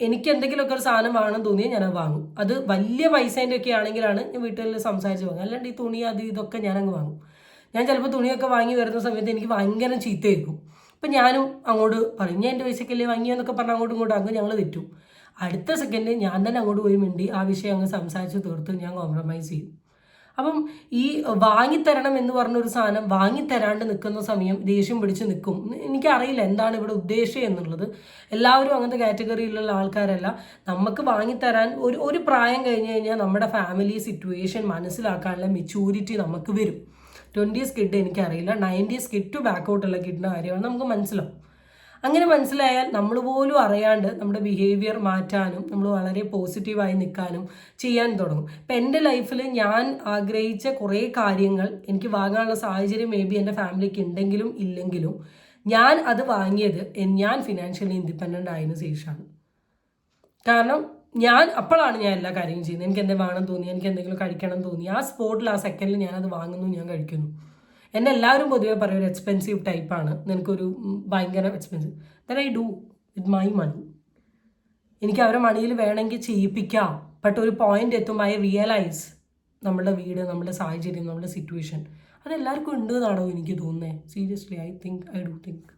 എനിക്ക് എന്തെങ്കിലുമൊക്കെ ഒരു സാധനം വാങ്ങണം തോന്നിയാൽ ഞാനത് വാങ്ങും. അത് വലിയ പൈസേൻ്റെ ഒക്കെ ആണെങ്കിലാണ് ഞാൻ വീട്ടിൽ സംസാരിച്ച് വാങ്ങും. അല്ലാണ്ട് ഈ തുണി അത് ഇതൊക്കെ ഞാനങ്ങ് വാങ്ങും. ഞാൻ ചിലപ്പോൾ തുണിയൊക്കെ വാങ്ങി വരുന്ന സമയത്ത് എനിക്ക് ഭയങ്കര ചീത്ത കേൾക്കും. അപ്പം ഞാനും അങ്ങോട്ട് പറയും, ഞാൻ എൻ്റെ പൈസക്കല്ലേ വാങ്ങിയെന്നൊക്കെ പറഞ്ഞ് അങ്ങോട്ടും ഇങ്ങോട്ടും അങ്ങ് ഞങ്ങൾ തെറ്റും. അടുത്ത സെക്കൻഡ് ഞാൻ തന്നെ അങ്ങോട്ട് പോയി മിണ്ടി ആ വിഷയം അങ്ങ് സംസാരിച്ച് തീർത്ത് ഞാൻ കോംപ്രമൈസ് ചെയ്യും. അപ്പം ഈ വാങ്ങിത്തരണം എന്ന് പറഞ്ഞൊരു സാധനം വാങ്ങിത്തരാണ്ട് നിൽക്കുന്ന സമയം ദേഷ്യം പിടിച്ച് നിൽക്കും. എനിക്കറിയില്ല എന്താണ് ഇവിടെ ഉദ്ദേശം എന്നുള്ളത്. എല്ലാവരും അങ്ങനത്തെ കാറ്റഗറിയിലുള്ള ആൾക്കാരല്ല. നമുക്ക് വാങ്ങിത്തരാൻ ഒരു പ്രായം കഴിഞ്ഞ് കഴിഞ്ഞാൽ നമ്മുടെ ഫാമിലി സിറ്റുവേഷൻ മനസ്സിലാക്കാനുള്ള മെച്യൂരിറ്റി നമുക്ക് വരും. 20s കിഡ് എനിക്കറിയില്ല, 90s കിഡ് ടു ബാക്കൗട്ടുള്ള കിഡിൻ്റെ കാര്യമാണ് നമുക്ക് മനസ്സിലാവും. അങ്ങനെ മനസ്സിലായാൽ നമ്മൾ പോലും അറിയാണ്ട് നമ്മുടെ ബിഹേവിയർ മാറ്റാനും നമ്മൾ വളരെ പോസിറ്റീവായി നിൽക്കാനും ചെയ്യാൻ തുടങ്ങും. ഇപ്പം എൻ്റെ ലൈഫിൽ ഞാൻ ആഗ്രഹിച്ച കുറേ കാര്യങ്ങൾ എനിക്ക് വാങ്ങാനുള്ള സാഹചര്യം മേ ബി എൻ്റെ ഫാമിലിക്ക് ഉണ്ടെങ്കിലും ഇല്ലെങ്കിലും ഞാൻ അത് വാങ്ങിയത് ഞാൻ ഫിനാൻഷ്യലി ഇൻഡിപെൻഡൻ്റ് ആയതിനു ശേഷമാണ്. കാരണം അപ്പോഴാണ് ഞാൻ എല്ലാ കാര്യങ്ങളും ചെയ്യുന്നത്. എനിക്ക് എന്തെങ്കിലും വേണം തോന്നി, എനിക്ക് എന്തെങ്കിലും കഴിക്കണം തോന്നി, ആ സ്പോട്ടിൽ ആ സെക്കൻഡിൽ ഞാനത് വാങ്ങുന്നു, ഞാൻ കഴിക്കുന്നു. എന്നെ എല്ലാവരും പൊതുവെ പറയും ഒരു എക്സ്പെൻസീവ് ടൈപ്പാണ്, നിനക്കൊരു ഭയങ്കര expensive. Then I do with my money. എനിക്ക് അവരുടെ മണിയിൽ വേണമെങ്കിൽ ചെയ്യിപ്പിക്കാം. ബട്ട് ഒരു പോയിന്റ് എത്തുമ്പോൾ ഐ റിയലൈസ് നമ്മുടെ വീട്, നമ്മുടെ സാഹചര്യം, നമ്മുടെ സിറ്റുവേഷൻ അതെല്ലാവർക്കും ഉണ്ട് എന്നാണോ എനിക്ക് തോന്നുന്നത്. Seriously I do think.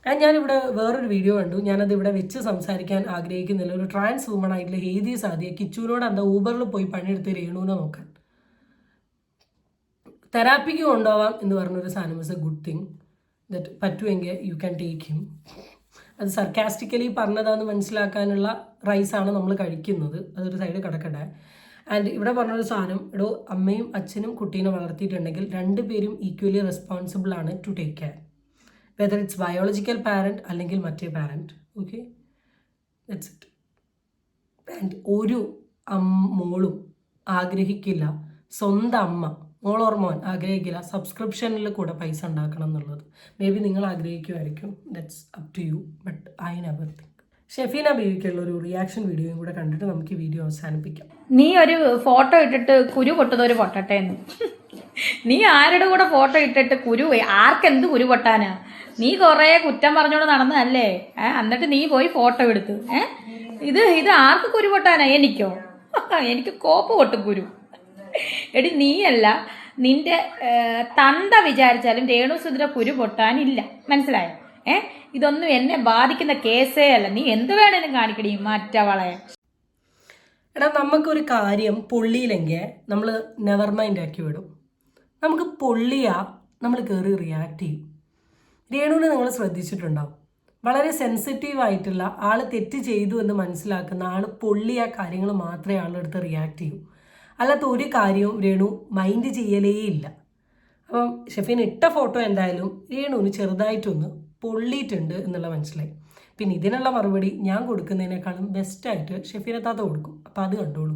ഞാനിവിടെ വേറൊരു വീഡിയോ കണ്ടു, ഞാനത് ഇവിടെ വെച്ച് സംസാരിക്കാൻ ആഗ്രഹിക്കുന്നില്ല. ഒരു ട്രാൻസ് വുമൺ ആയിട്ടുള്ള ഹേതി സാദിയ കിച്ചുവിനോട് എന്താ ഊബറിൽ പോയി പണിയെടുത്ത് രേണുവിനെ നോക്കാൻ. തെറാപ്പിക്ക് കൊണ്ടുപോവാം എന്ന് പറഞ്ഞൊരു സാധനം is A good thing. That പറ്റുമെങ്കിൽ യു ക്യാൻ ടേക്ക് ഹിം. അത് സർക്കാസ്റ്റിക്കലി പറഞ്ഞതാന്ന് മനസ്സിലാക്കാനുള്ള റൈസാണ് നമ്മൾ കഴിക്കുന്നത്. അതൊരു സൈഡ് കിടക്കട്ടെ. ആൻഡ് ഇവിടെ പറഞ്ഞൊരു സാധനം, അമ്മയും അച്ഛനും കുട്ടീനെ വളർത്തിയിട്ടുണ്ടെങ്കിൽ രണ്ടുപേരും ഈക്വലി റെസ്പോൺസിബിൾ ആണ് to take care. Whether it's biological parent അല്ലെങ്കിൽ മറ്റേ parent. Okay, that's it. And ഒരു മോളും ആഗ്രഹിക്കില്ല സ്വന്തം അമ്മ, മോൾ ഓർ മോൻ ആഗ്രഹിക്കില്ല സബ്സ്ക്രിപ്ഷനിൽ കൂടെ പൈസ ഉണ്ടാക്കണം എന്നുള്ളത്. മേ ബി നിങ്ങൾ ആഗ്രഹിക്കുമായിരിക്കും, that's up to you. But I never think. Shefeena ബേബിക്കുള്ള ഒരു റിയാക്ഷൻ വീഡിയോയും കൂടെ കണ്ടിട്ട് നമുക്ക് ഈ വീഡിയോ അവസാനിപ്പിക്കാം. നീ ഒരു ഫോട്ടോ ഇട്ടിട്ട് കുരു പൊട്ടുന്നവര് പൊട്ടട്ടെ എന്ന്. നീ ആരുടെ കൂടെ ഫോട്ടോ ഇട്ടിട്ട് ആർക്കെന്ത് കുരു പൊട്ടാനാ? നീ കുറേ കുറ്റം പറഞ്ഞോണ്ട് നടന്നതല്ലേ? എന്നിട്ട് നീ പോയി ഫോട്ടോ എടുത്ത് ഇത് ആർക്ക് കുരു പൊട്ടാനാ? എനിക്കോ? എനിക്ക് കോപ്പ് പൊട്ടും കുരു. എടി നീയല്ല, നിന്റെ തന്ത വിചാരിച്ചാലും രേണുസുന്ദര കുരു പൊട്ടാനില്ല. മനസ്സിലായോ? ഇതൊന്നും എന്നെ ബാധിക്കുന്ന കേസേ അല്ല. നീ എന്ത് വേണേലും കാണിക്കടി മറ്റവളെ. എടാ, നമുക്കൊരു കാര്യം പൊള്ളിയില്ലെങ്കിൽ നമ്മൾ നെവർ മൈൻഡ് ആക്കി വിടും. നമുക്ക് പൊള്ളിയാ നമ്മൾ കയറി റിയാക്ട് ചെയ്യും. രേണുവിനെ നിങ്ങൾ ശ്രദ്ധിച്ചിട്ടുണ്ടാവും, വളരെ സെൻസിറ്റീവ് ആയിട്ടുള്ള ആൾ തെറ്റ് ചെയ്തു എന്ന് മനസ്സിലാക്കുന്ന ആൾ പൊള്ളിയ കാര്യങ്ങൾ മാത്രമേ ആളെടുത്ത് റിയാക്ട് ചെയ്യൂ. അല്ലാത്ത ഒരു കാര്യവും രേണു മൈൻഡ് ചെയ്യലേ ഇല്ല. അപ്പം ഷെഫീൻ ഇട്ട ഫോട്ടോ എന്തായാലും രേണുവിന് ചെറുതായിട്ടൊന്ന് പൊള്ളിയിട്ടുണ്ട് എന്നുള്ള മനസ്സിലായി. പിന്നെ ഇതിനുള്ള മറുപടി ഞാൻ കൊടുക്കുന്നതിനേക്കാളും ബെസ്റ്റായിട്ട് ഷെഫീനെ താത്ത കൊടുക്കും. അപ്പോൾ അത് കണ്ടോളൂ.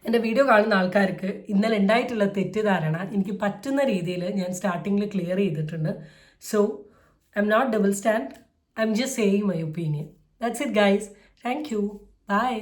എൻ്റെ വീഡിയോ കാണുന്ന ആൾക്കാർക്ക് ഇന്നലെ ഉണ്ടായിട്ടുള്ള തെറ്റിദ്ധാരണ എനിക്ക് പറ്റുന്ന രീതിയിൽ ഞാൻ സ്റ്റാർട്ടിങ്ങിൽ ക്ലിയർ ചെയ്തിട്ടുണ്ട്. So I'm not double stand, I'm just saying my opinion. That's it guys. Thank you. By.